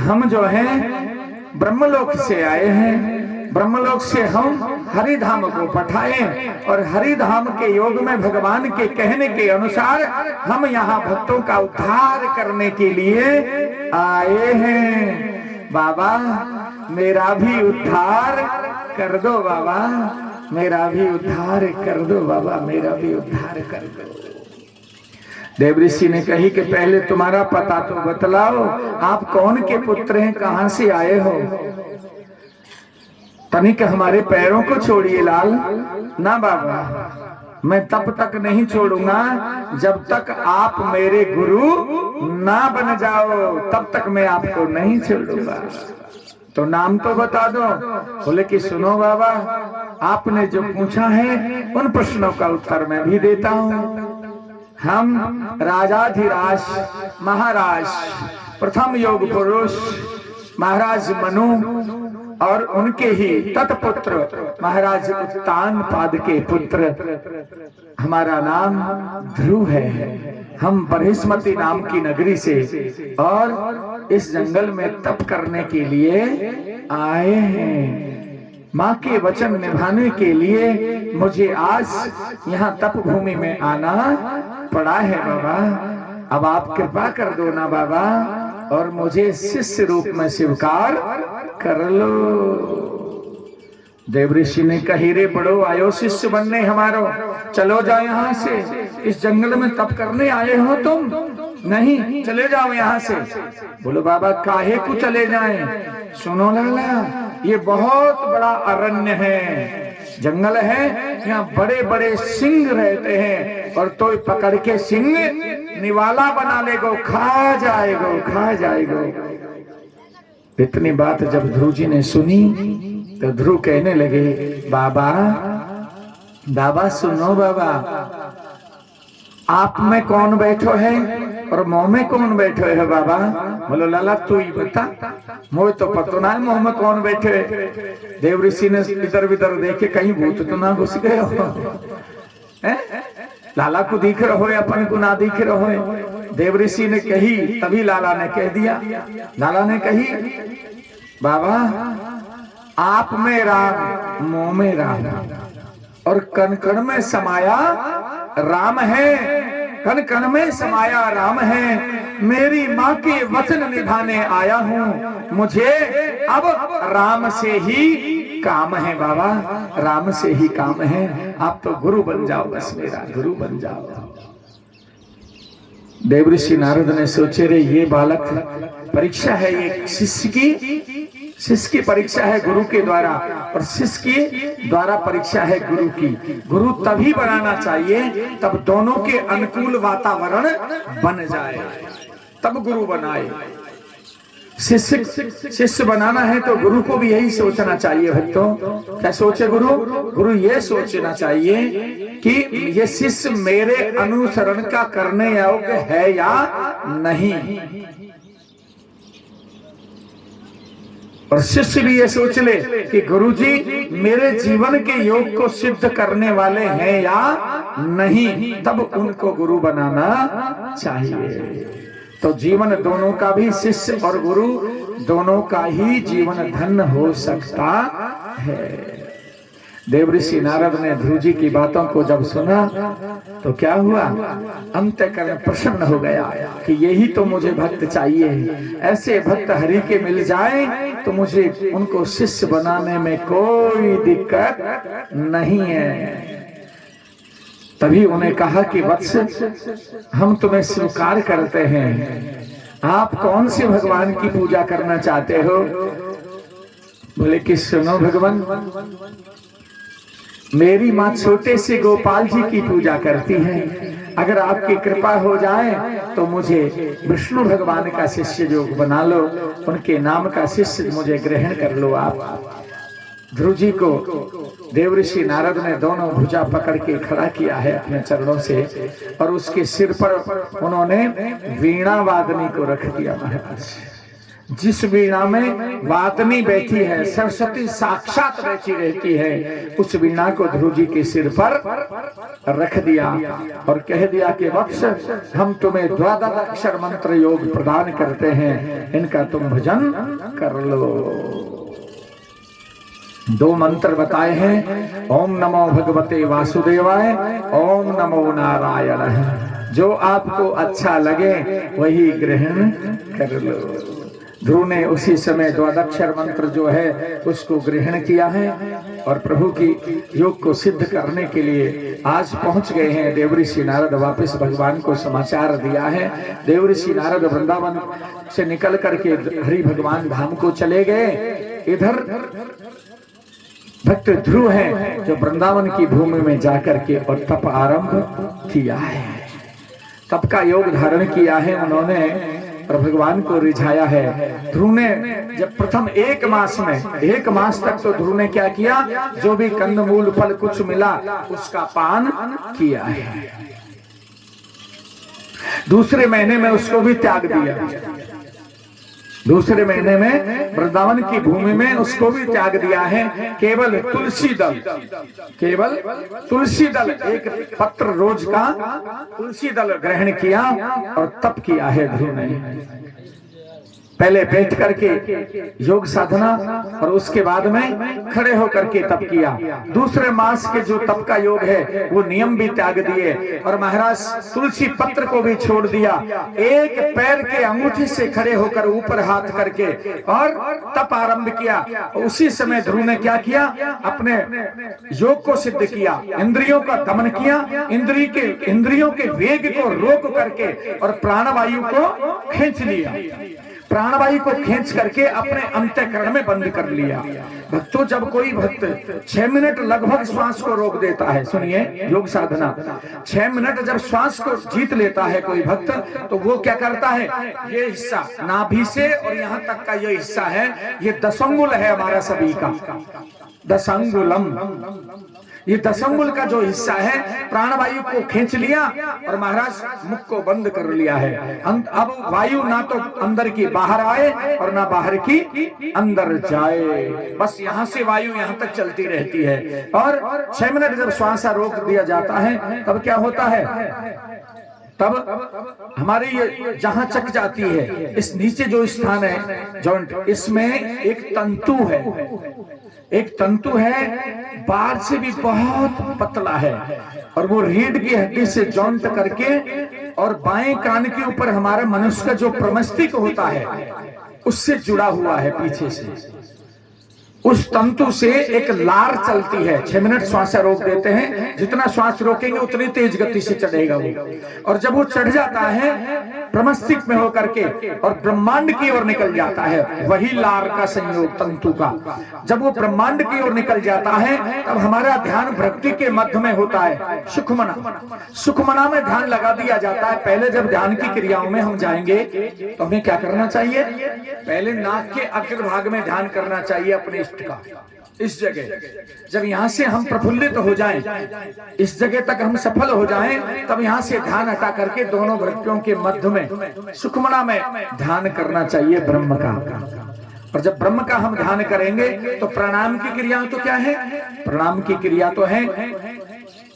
हम जो हैं ब्रह्मलोक से आए हैं, ब्रह्मलोक से हम हरिधाम को पठाए और हरिधाम के योग में भगवान के कहने के अनुसार हम यहाँ भक्तों का उद्धार करने के लिए आए हैं। बाबा मेरा भी उद्धार कर दो, बाबा मेरा भी उद्धार कर दो, बाबा मेरा भी उद्धार कर दो। देवऋषि ने कही कि पहले तुम्हारा पता तो बतलाओ, आप कौन के पुत्र हैं, कहां से आए हो। तनिक हमारे पैरों को छोड़िए लाल। ना बाबा मैं तब तक नहीं छोड़ूंगा जब तक आप मेरे गुरु ना बन जाओ, तब तक मैं आपको नहीं छोड़ूंगा। तो नाम तो बता दो। बोले कि सुनो बाबा आपने जो पूछा है उन प्रश्नों का उत्तर मैं भी देता हूँ। हम राजाधिराज महाराज प्रथम योग पुरुष महाराज मनु और उनके ही तत्पुत्र महाराज उत्तान पाद के पुत्र, हमारा नाम ध्रुव है। हम बृहस्पति नाम की नगरी से और इस जंगल में तप करने के लिए आए हैं। माँ के वचन निभाने के लिए मुझे आज यहाँ तप भूमि में आना पड़ा है बाबा। अब आप कृपा कर दो ना बाबा और मुझे शिष्य रूप में स्वीकार कर लो। देवऋषि ने कही रे बड़ो आयो शिष्य बनने हमारो, चलो जाओ यहाँ से, इस जंगल में तप करने आए हो तुम, नहीं चले जाओ यहाँ से। बोलो बाबा काहे को चले जाएं। सुनो लाला ये बहुत बड़ा अरण्य है, जंगल है, यहाँ बड़े बड़े सिंह रहते हैं और तो पकड़ के सिंह निवाला बना लेगो, खा जाएगो, खा जाएगो। इतनी बात जब ध्रुव जी ने सुनी तो ध्रुव कहने लगे, बाबा बाबा सुनो बाबा, आप में कौन बैठो है और मुंह में कौन बैठो है बाबा? बोलो लाला तू ही बता, मोह तो पतो ना है मुंह में कौन बैठे है। देव ऋषि ने इधर उधर देखे कहीं भूत तो ना घुस गए हो, लाला को दिख रहो है अपन को ना दिख रहो है। देव ऋषि ने कही, तभी लाला ने कह दिया, लाला ने कही बाबा आप में राम मुंह में राम और कण कण में समाया राम है, कण कण में समाया राम है। मेरी माँ के वचन निभाने आया हूँ, मुझे अब राम से ही काम है बाबा, राम से ही काम है। आप तो गुरु बन जाओ, बस मेरा गुरु बन जाओ। देवऋषि नारद ने सोचे रे ये बालक परीक्षा है, ये शिष्य की परीक्षा है गुरु के द्वारा, और शिष्य के द्वारा परीक्षा है गुरु की। गुरु तभी बनाना चाहिए तब दोनों के अनुकूल वातावरण बन जाए, तब गुरु बनाए। शिष्य बनाना है तो गुरु को भी यही सोचना चाहिए भक्तों। क्या सोचे गुरु? गुरु ये सोचना चाहिए कि ये शिष्य मेरे अनुसरण का करने योग्य है या नहीं, और शिष्य भी ये सोच ले कि गुरुजी मेरे जीवन के योग को सिद्ध करने वाले हैं या नहीं, तब उनको गुरु बनाना चाहिए। तो जीवन दोनों का भी, शिष्य और गुरु दोनों का ही जीवन धन्य हो सकता है। देवऋषि नारद ने ध्रुव जी की बातों को जब सुना तो क्या हुआ, अंतःकरण प्रसन्न हो गया कि यही तो मुझे भक्त चाहिए। ऐसे भक्त हरि के मिल जाए तो मुझे उनको शिष्य बनाने में कोई दिक्कत नहीं है। तभी उन्हें कहा कि वत्स हम तुम्हें स्वीकार करते हैं, आप कौन से भगवान की पूजा करना चाहते हो? बोले कि सुनो भगवान, मेरी माँ छोटे से गोपाल जी की पूजा करती है, अगर आपकी कृपा हो जाए तो मुझे विष्णु भगवान का शिष्य जो बना लो, उनके नाम का शिष्य मुझे ग्रहण कर लो आप। ध्रुव जी को देवऋषि नारद ने दोनों भुजा पकड़ के खड़ा किया है अपने चरणों से, और उसके सिर पर उन्होंने वीणा वादनी को रख दिया। महाराज जिस वीणा में वादनी बैठी है, सरस्वती साक्षात बैठी रहती है, उस वीणा को ध्रुव जी के सिर पर रख दिया और कह दिया कि वत्स हम तुम्हें 12 अक्षर मंत्र योग प्रदान करते हैं, इनका तुम भजन कर लो। 2 मंत्र बताए हैं, ओम नमो भगवते वासुदेवाय, ओम नमो नारायण। जो आपको अच्छा लगे वही ग्रहण कर लो। ध्रुव ने उसी समय 12 मंत्र जो है उसको ग्रहण किया है और प्रभु की योग को सिद्ध करने के लिए आज पहुंच गए हैं। देवऋषि नारद वापस भगवान को समाचार दिया है। देवऋषि नारद वृंदावन से निकल करके हरि भगवान धाम को चले गए। इधर भक्त ध्रुव है जो वृंदावन की भूमि में जाकर के और तप आरंभ किया है, तप का योग धारण किया है उन्होंने और भगवान को रिझाया है। ध्रुव ने जब प्रथम 1 मास में 1 मास तक तो ध्रुव ने क्या किया, जो भी कंदमूल फल कुछ मिला उसका पान किया है। दूसरे महीने में उसको भी त्याग दिया। दूसरे महीने में वृंदावन की भूमि में उसको भी त्याग दिया है। केवल तुलसी दल, केवल तुलसी दल, एक पत्र रोज का तुलसी दल ग्रहण किया और तप किया है ध्रुव ने। पहले बैठ करके योग साधना और उसके बाद में खड़े होकर के तप किया। दूसरे मास के जो तप का योग है वो नियम भी त्याग दिए और महाराज तुलसी पत्र को भी छोड़ दिया। एक पैर के अंगूठी से खड़े होकर ऊपर हाथ करके और तप आरंभ किया। उसी समय ध्रुव ने क्या किया, अपने योग को सिद्ध किया, इंद्रियों का दमन किया, इंद्रियों के वेग को रोक करके और प्राणवायु को खींच लिया। प्राणवायु को खींच करके अपने अंतःकरण में बंद कर लिया। भक्तों, जब कोई भक्त 6 मिनट लगभग श्वास को रोक देता है, सुनिए योग साधना, 6 मिनट जब श्वास को जीत लेता है कोई भक्त, तो वो क्या करता है, ये हिस्सा नाभि से और यहाँ तक का ये हिस्सा है, ये दशंगुल है हमारा सभी का, दशंगुलम, ये दशंगुल का जो हिस्सा है प्राणवायु को खींच लिया और महाराज मुख को बंद कर लिया है। अब वायु ना तो अंदर की बाहर आए और ना बाहर की अंदर जाए, बस यहाँ से वायु यहाँ तक चलती रहती है। और 6 मिनट जब श्वास रोक दिया जाता है तब क्या होता है, तब हमारी ये जहां चक जाती है, इस नीचे जो स्थान है जॉइंट, इसमें एक तंतु है, एक तंतु है, बाहर से भी बहुत पतला है और वो रीढ़ की हड्डी से जॉइंट करके और बाएं कान के ऊपर हमारा मनुष्य का जो प्रमस्तिष्क होता है उससे जुड़ा हुआ है पीछे से। उस तंतु से एक लार चलती है। 6 मिनट श्वास रोक देते हैं, जितना श्वास रोकेंगे उतनी तेज गति से चढ़ेगा वो, और जब वो चढ़ जाता है प्रमस्तिष्क में होकर के और ब्रह्मांड की ओर निकल जाता है, वही लार का संयोग तंतु का। जब वो ब्रह्मांड की ओर निकल जाता है तब हमारा ध्यान भक्ति के मध्य में होता है, सुखमना, सुखमना में ध्यान लगा दिया जाता है। पहले जब ध्यान की क्रियाओं में हम जाएंगे तो हमें क्या करना चाहिए, पहले नाक के अग्रभाग में ध्यान करना चाहिए अपने का। इस जगह जब यहां से हम प्रफुल्लित हो जाएं, इस जगह तक हम सफल हो जाएं, तब यहां से ध्यान हटा करके दोनों वृत्तियों के मध्य में सुखमना में ध्यान करना चाहिए ब्रह्म का। और जब ब्रह्म का हम ध्यान करेंगे तो प्रणाम की क्रिया तो क्या है, प्रणाम की क्रिया तो है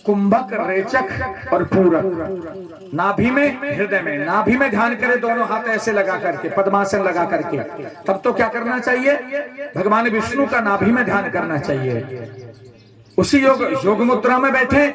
कुंभक, रेचक और पूरक। नाभि में, हृदय में, नाभि में ध्यान करें, दोनों हाथ ऐसे लगा करके, पद्मासन लगा करके। तब तो क्या करना चाहिए, भगवान विष्णु का नाभि में ध्यान करना चाहिए। उसी योग मुद्रा में बैठे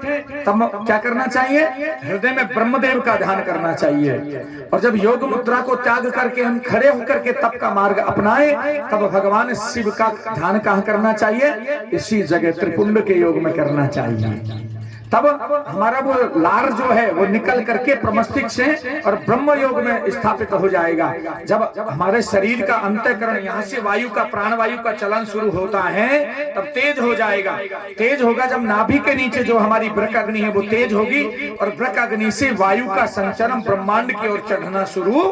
तब क्या करना चाहिए, हृदय में ब्रह्मदेव का ध्यान करना चाहिए। और जब योग मुद्रा को त्याग करके हम खड़े होकर के तप का मार्ग अपनाए, तब भगवान शिव का ध्यान कहाँ करना चाहिए, इसी जगह त्रिपुंड के योग में करना चाहिए। तब हमारा वो लार जो है वो निकल करके प्रमस्तिष्क से और ब्रह्म योग में स्थापित हो जाएगा। जब हमारे शरीर का अंतःकरण यहाँ से वायु का, प्राण वायु का चलन शुरू होता है तब तेज हो जाएगा। तेज होगा जब नाभि के नीचे जो हमारी वृक्क अग्नि है वो तेज होगी और वृक्क अग्नि से वायु का संचरण ब्रह्मांड की ओर चढ़ना शुरू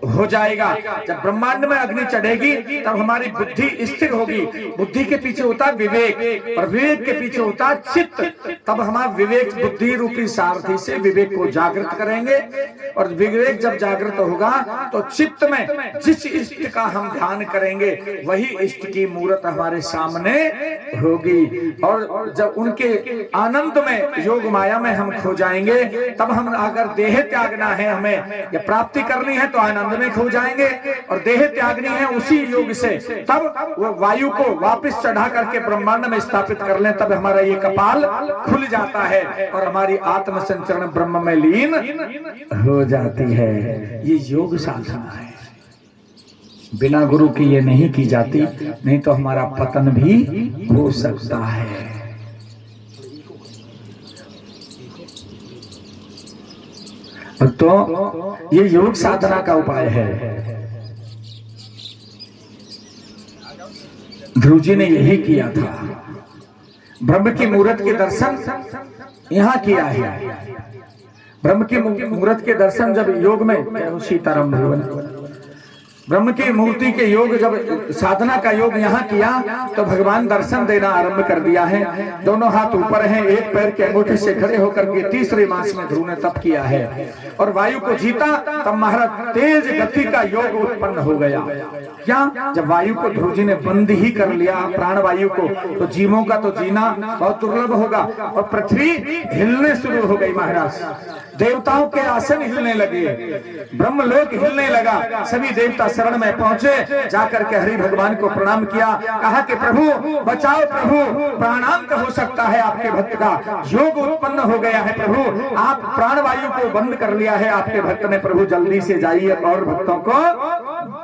हो जाएगा। जब ब्रह्मांड में अग्नि चढ़ेगी तब हमारी बुद्धि स्थिर होगी। बुद्धि के पीछे होता है विवेक और विवेक के पीछे होता है चित्त। तब हमारा विवेक बुद्धि रूपी सारथी से विवेक को जागृत करेंगे और विवेक जब जागृत होगा तो चित्त में जिस इष्ट का हम ध्यान करेंगे वही इष्ट की मूर्त हमारे सामने होगी। और जब उनके आनंद में, योग माया में हम खो जाएंगे, तब हम अगर देह त्यागना है, हमें या प्राप्ति करनी है तो आनंद में खो जाएंगे, और देह त्यागनी है उसी योग से, तब वो वायु को वापस चढ़ा करके ब्रह्मांड में स्थापित कर लें, तब हमारा ये कपाल खुल जाता है और हमारी आत्म संचरण ब्रह्म में लीन हो जाती है। ये योग साधना है, बिना गुरु की ये नहीं की जाती, नहीं तो हमारा पतन भी हो सकता है। तो ये योग साधना का उपाय है। ध्रुव जी ने यही किया था, ब्रह्म की मूर्त के दर्शन यहाँ किया है। ब्रह्म की मूर्त के दर्शन जब योग में, सीताराम भगवान, ब्रह्म की मूर्ति के योग जब साधना का योग यहाँ किया तो भगवान दर्शन देना आरंभ कर दिया है। दोनों हाथ ऊपर हैं, एक पैर के अंगूठे से खड़े होकर के तीसरे मास में ध्रुव ने तप किया है और वायु को जीता। तब महाराज तेज गति का योग उत्पन्न हो गया। क्या, जब वायु को ध्रुव जी ने बंद ही कर लिया, प्राण वायु को, तो जीवों का तो जीना बहुत दुर्लभ होगा और पृथ्वी हिलने शुरू हो गई। महाराज देवताओं के आसन हिलने लगे, ब्रह्मलोक हिलने लगा, सभी देवता शरण में पहुंचे, जाकर के हरि भगवान को प्रणाम किया, कहा कि प्रभु बचाओ, प्रभु प्राणांत हो सकता है आपके भक्त का, योग उत्पन्न हो गया है प्रभु, आप प्राणवायु को बंद कर लिया है आपके भक्त ने, प्रभु जल्दी से जाइए और भक्तों को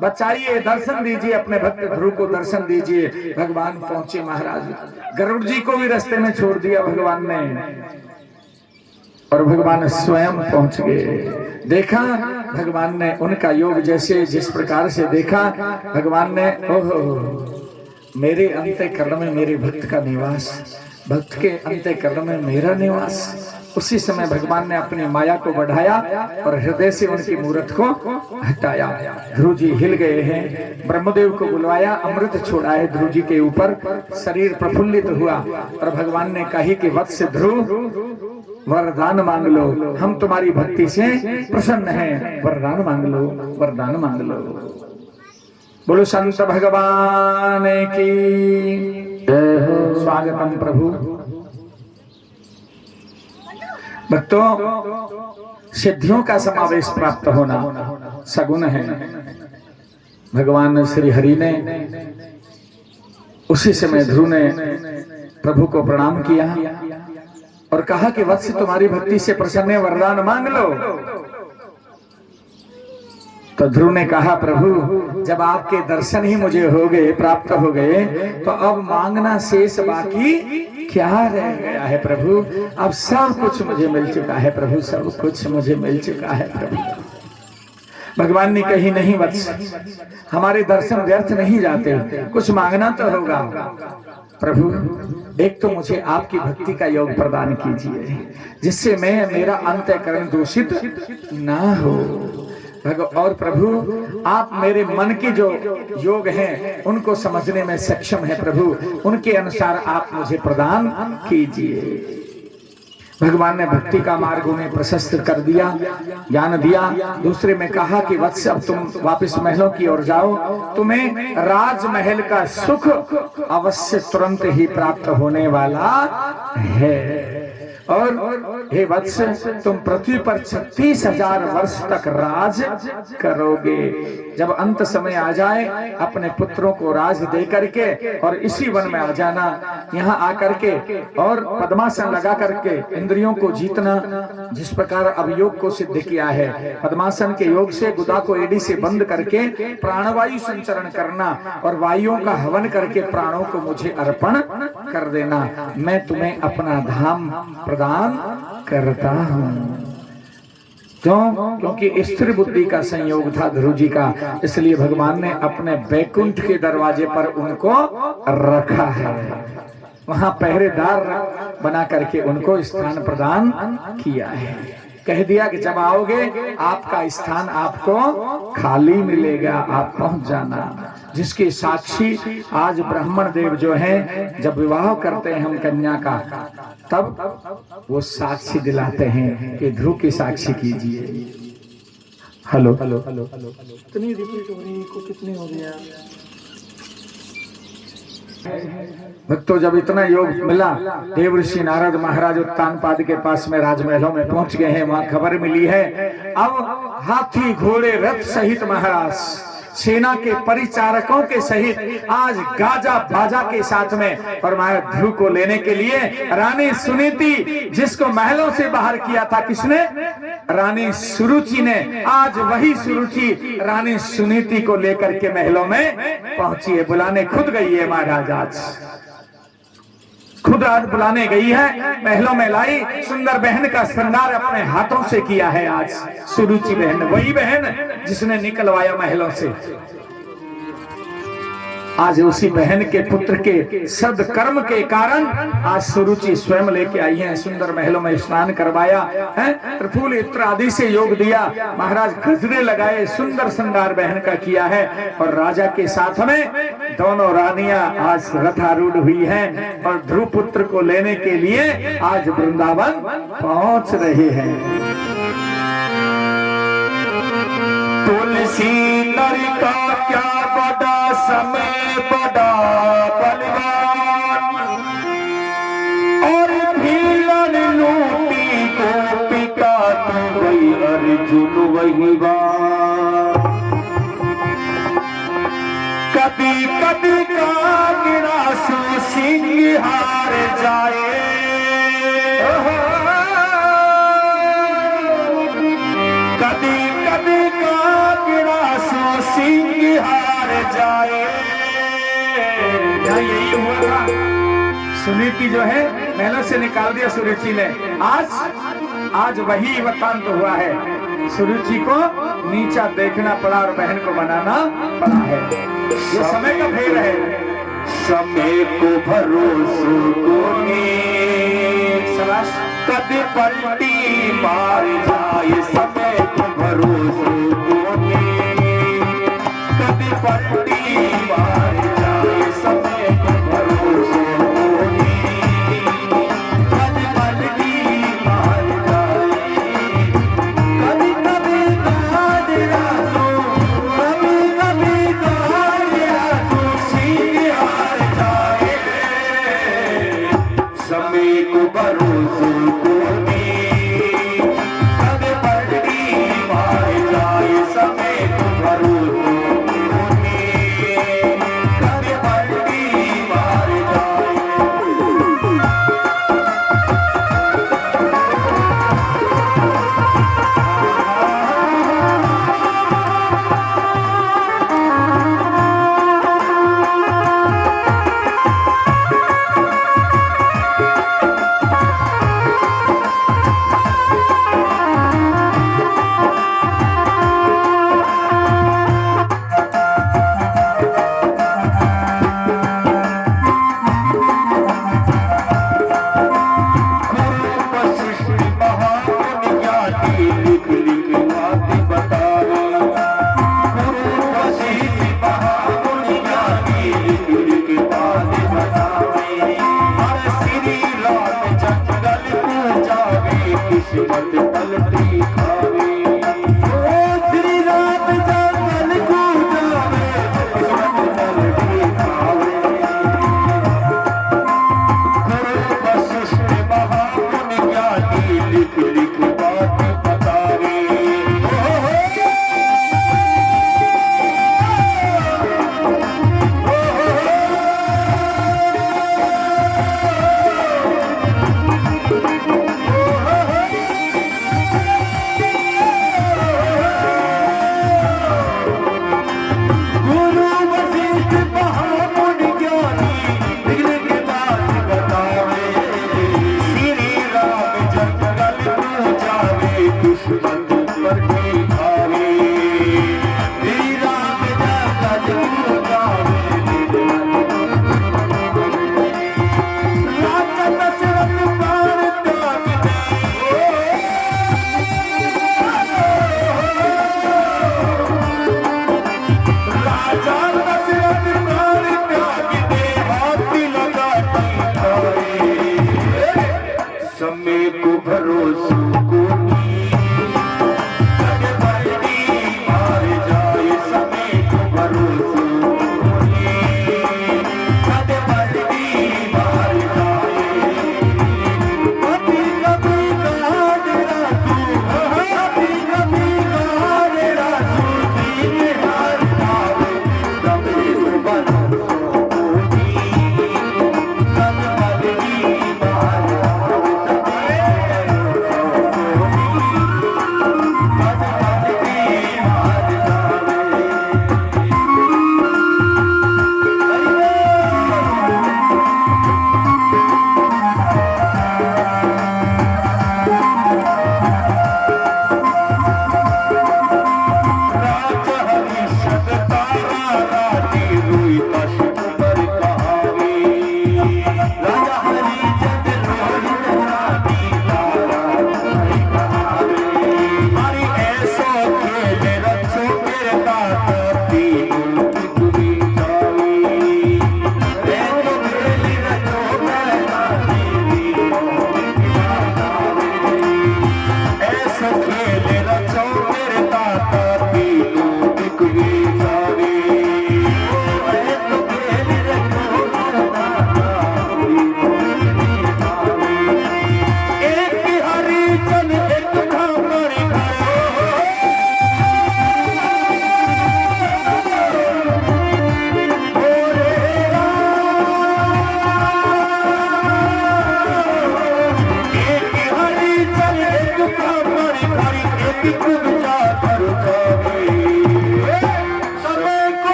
बचाइए, दर्शन दीजिए, अपने भक्त ध्रुव को दर्शन दीजिए। भगवान पहुंचे महाराज, गरुड़ जी को भी रास्ते में छोड़ दिया भगवान ने और भगवान स्वयं पहुंच गए। देखा भगवान ने उनका योग जैसे जिस प्रकार से देखा, भगवान ने ओहो मेरे अंतःकरण में मेरे भक्त का निवास, भक्त के अंतःकरण में मेरा निवास। उसी समय भगवान ने अपनी माया को बढ़ाया और हृदय से उनकी मूर्त को हटाया। ध्रुव जी हिल गए हैं, ब्रह्मदेव को बुलवाया, अमृत छोड़ा है ध्रुव जी के ऊपर, शरीर प्रफुल्लित हुआ और भगवान ने कही कि वत्स ध्रुव वरदान मांग लो, हम तुम्हारी भक्ति से प्रसन्न हैं, वरदान मांग लो, वरदान मांग लो। बोलो संत भगवान की जय हो। स्वागतम प्रभु। भक्तों, सिद्धियों का समावेश प्राप्त होना सगुण है। भगवान श्री हरि ने उसी समय ध्रुव ने प्रभु को प्रणाम किया और कहा कि वत्स तुम्हारी भक्ति से प्रसन्न है, वरदान मांग लो। तो ध्रुव ने कहा प्रभु जब आपके दर्शन ही मुझे हो गए, प्राप्त हो गए, तो अब मांगना शेष बाकी क्या रह गया है प्रभु। अब सब कुछ मुझे मिल चुका है प्रभु, सब कुछ मुझे मिल चुका है प्रभु। भगवान ने कही नहीं वत्स, हमारे दर्शन व्यर्थ नहीं जाते, कुछ मांगना तो होगा। प्रभु एक तो मुझे आपकी भक्ति का योग प्रदान कीजिए जिससे मेरा अंतःकरण दूषित ना हो। और प्रभु आप मेरे मन के जो योग हैं उनको समझने में सक्षम है प्रभु, उनके अनुसार आप मुझे प्रदान कीजिए। भगवान ने भक्ति का मार्ग उन्हें प्रशस्त कर दिया, ज्ञान दिया। दूसरे में कहा कि वत्स अब तुम वापस महलों की ओर जाओ, तुम्हें राजमहल का सुख अवश्य तुरंत ही प्राप्त होने वाला है। और हे वत्स तुम पृथ्वी पर 36,000 वर्ष तक राज करोगे। जब अंत समय आ जाए अपने पुत्रों को राज दे करके और इसी वन में आ जाना, यहाँ आकर के और पद्मासन लगा करके इंद्रियों को जीतना। जिस प्रकार अब योग को सिद्ध किया है, पद्मासन के योग से गुदा को एड़ी से बंद करके प्राणवायु संचरण करना और वायुओं का हवन करके प्राणों को मुझे अर्पण कर देना। मैं तुम्हें अपना धाम प्रदान करता हूं। क्यों? क्योंकि स्थिर बुद्धि का संयोग था ध्रुव जी का, इसलिए भगवान ने अपने बैकुंठ के दरवाजे पर उनको रखा है, वहां पहरेदार बना करके उनको स्थान प्रदान किया है। कह दिया कि जब आओगे आपका स्थान आपको खाली मिलेगा, आप पहुंच जाना। जिसके साक्षी आज ब्राह्मण देव जो हैं, जब विवाह करते हैं हम कन्या का, तब वो साक्षी दिलाते हैं कि ध्रुव की साक्षी कीजिए। हेलो हेलो हेलो हेलो, कितनी रिपीट हो रही है, कितनी हो रही है भक्तों। जब इतना योग मिला, देव ऋषि नारद महाराज उत्तानपाद के पास में राजमहलों में पहुंच गए हैं। वहां खबर मिली है अब हाथी घोड़े रथ सहित महाराज सेना के परिचारकों के सहित आज गाजा बाजा के साथ में और महाराज ध्रुव को लेने के लिए रानी सुनीति, जिसको महलों से बाहर किया था किसने? रानी सुरुचि ने। आज वही सुरुचि रानी सुनीति को लेकर के महलों में पहुंची है, बुलाने खुद गई है महाराज। आज खुद आज बुलाने गई है, महलों में लाई, सुंदर बहन का श्रृंगार अपने हाथों से किया है आज सुरुचि बहन, वही बहन जिसने निकलवाया महलों से। आज उसी बहन के पुत्र के सद्कर्म के कारण आज सुरुचि स्वयं लेके आई है, सुंदर महलों में स्नान करवाया है, त्रिफूल इत्र आदि से योग दिया, महाराज गजरे लगाए, सुंदर श्रृंगार बहन का किया है। और राजा के साथ में दोनों रानियां आज रथारूढ़ हुई हैं और ध्रुव पुत्र को लेने के लिए आज वृंदावन पहुंच रहे हैं। तुलसी नर का क्या बड़ा समय, बड़ा बलवान, और भीलन लूटी गोपिका तो वही अर्जुन वही बार। कभी कभी का गिरा सो सिंह हार जाए, कभी कभी का गिरा सो सिंह हार जाए। यही हुआ था, सुनीति जो है महलों से निकाल दिया सुरुचि ने। आज वही वृत्तांत हुआ है। सुरुचि को नीचा देखना पड़ा और बहन को बनाना पड़ा है। ये समय का फेर है। समय को भरोसो कोनी कभी पलटी मार जाए, समय को भरोसो कोनी कभी पलटी मार जाए, समय को भरोसो कोनी कभी पलटी मार जाए। कभी कभी काज राखो, कभी कभी काज राखो, सिंह हार जाए, समय को भरोसो कोनी कभी पलटी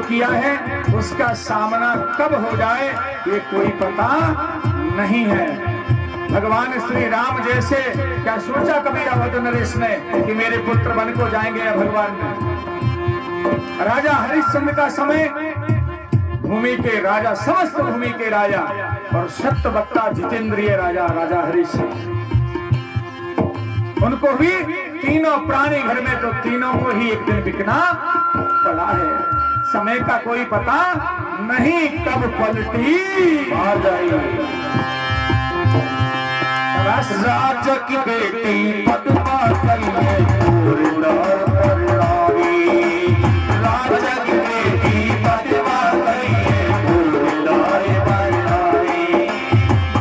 किया है उसका सामना कब हो जाए ये कोई पता नहीं है। भगवान श्री राम जैसे क्या सोचा कभी अवध नरेश ने कि मेरे पुत्र वन को जाएंगे या भगवान ने। राजा हरिश्चंद्र का समय, भूमि के राजा, समस्त भूमि के राजा और सत्यवक्ता जितेंद्रिय राजा, राजा हरिश्चंद्र, उनको भी तीनों प्राणी घर में तो तीनों को ही एक दिन बिकना पड़ा है। समय का कोई पता नहीं कब पलटी आ जाएगी। राजा की बेटी पद्मा कन्या पूरदार पर आई। राजा की बेटी पद्मा कन्या पूरदार पर आई।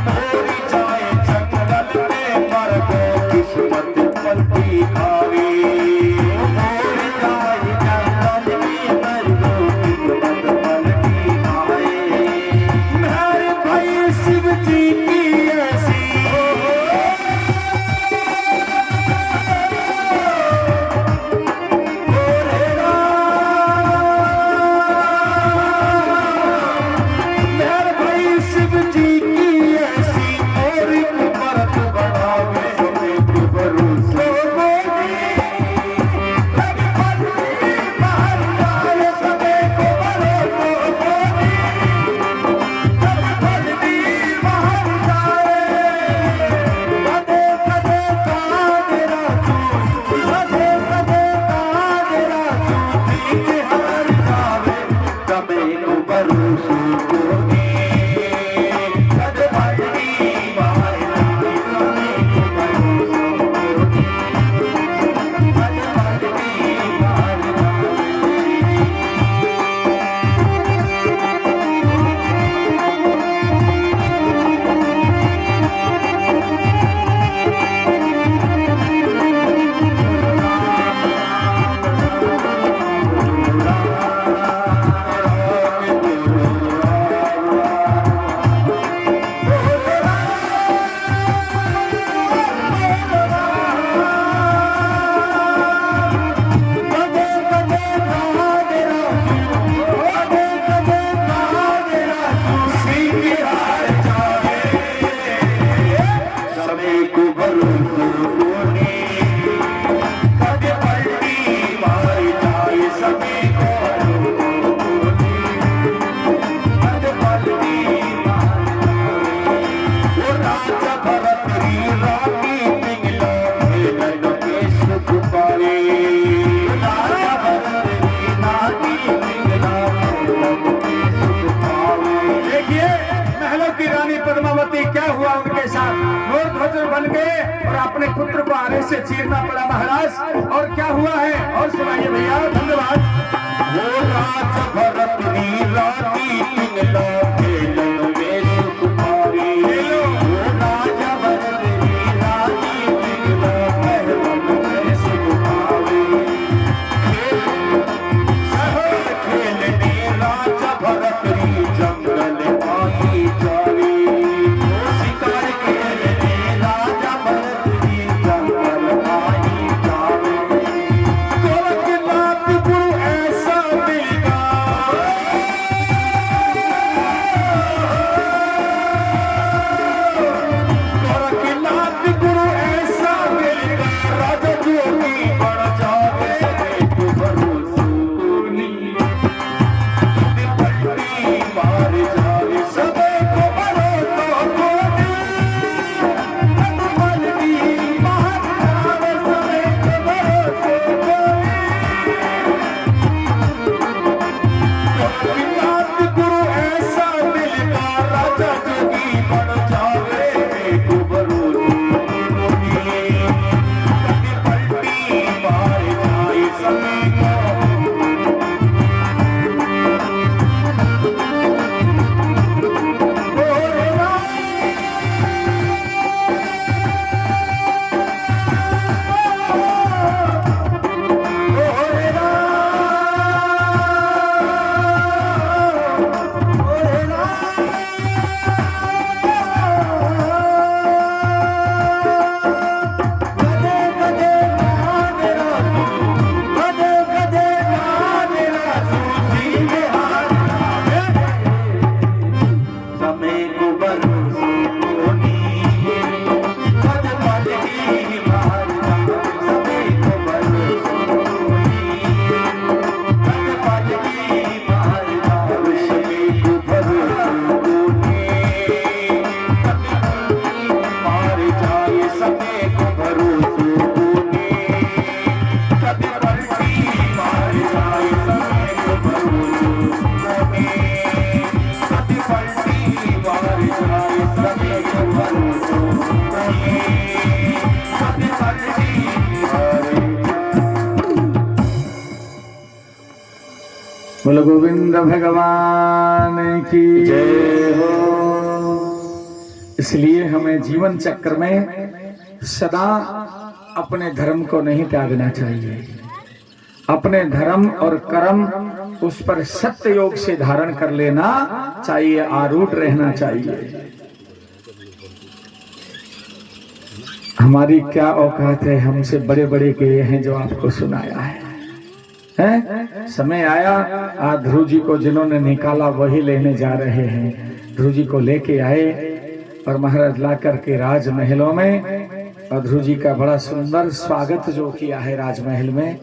मोरी जाए जंगल में मर गए किस्मत पलटी खावी। मोरी जाए जंगल में मर गए किस्मत पलटी खावी। मेरे भाई शिव जी की ऐसी बन गए और अपने पुत्र को आने से चीरना पड़ा महाराज। और क्या हुआ है और सुनाइए भैया। धन्यवाद। वो राज भरत राती पिंगला खेलन में सुख पारी। वो राजा भरत राती पिंगला खेलन में सुख पारी। खेलने राजा भरत जंगल आई जारी। शिकार खेलने राजा भरत जंगल आई जारी। गोरखनाथ गुरु ऐसा मिलेगा बोलो गोविंद भगवान की जय हो। इसलिए हमें जीवन चक्र में सदा अपने धर्म को नहीं त्यागना चाहिए। अपने धर्म और कर्म उस पर सत्य योग से धारण कर लेना चाहिए, आरूढ़ रहना चाहिए। हमारी क्या औकात है, हमसे बड़े बड़े गए हैं जो आपको सुनाया है। समय आया, आज ध्रुव जी को जिन्होंने निकाला वही लेने जा रहे हैं। ध्रुव जी को लेके आए और महाराज ला करके राजमहलों में, और ध्रुव जी का बड़ा सुंदर स्वागत जो किया है राजमहल में।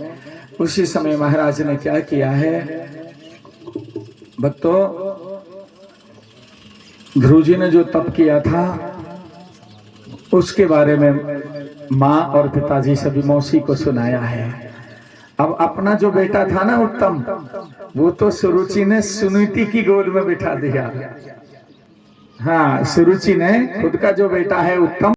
उसी समय महाराज ने क्या किया है भक्तों, ध्रुव जी ने जो तप किया था उसके बारे में माँ और पिताजी सभी मौसी को सुनाया है। अब अपना जो बेटा था ना उत्तम, वो तो सुरुचि ने सुनीति की गोद में बिठा दिया। हाँ, सुरुचि ने खुद का जो बेटा है उत्तम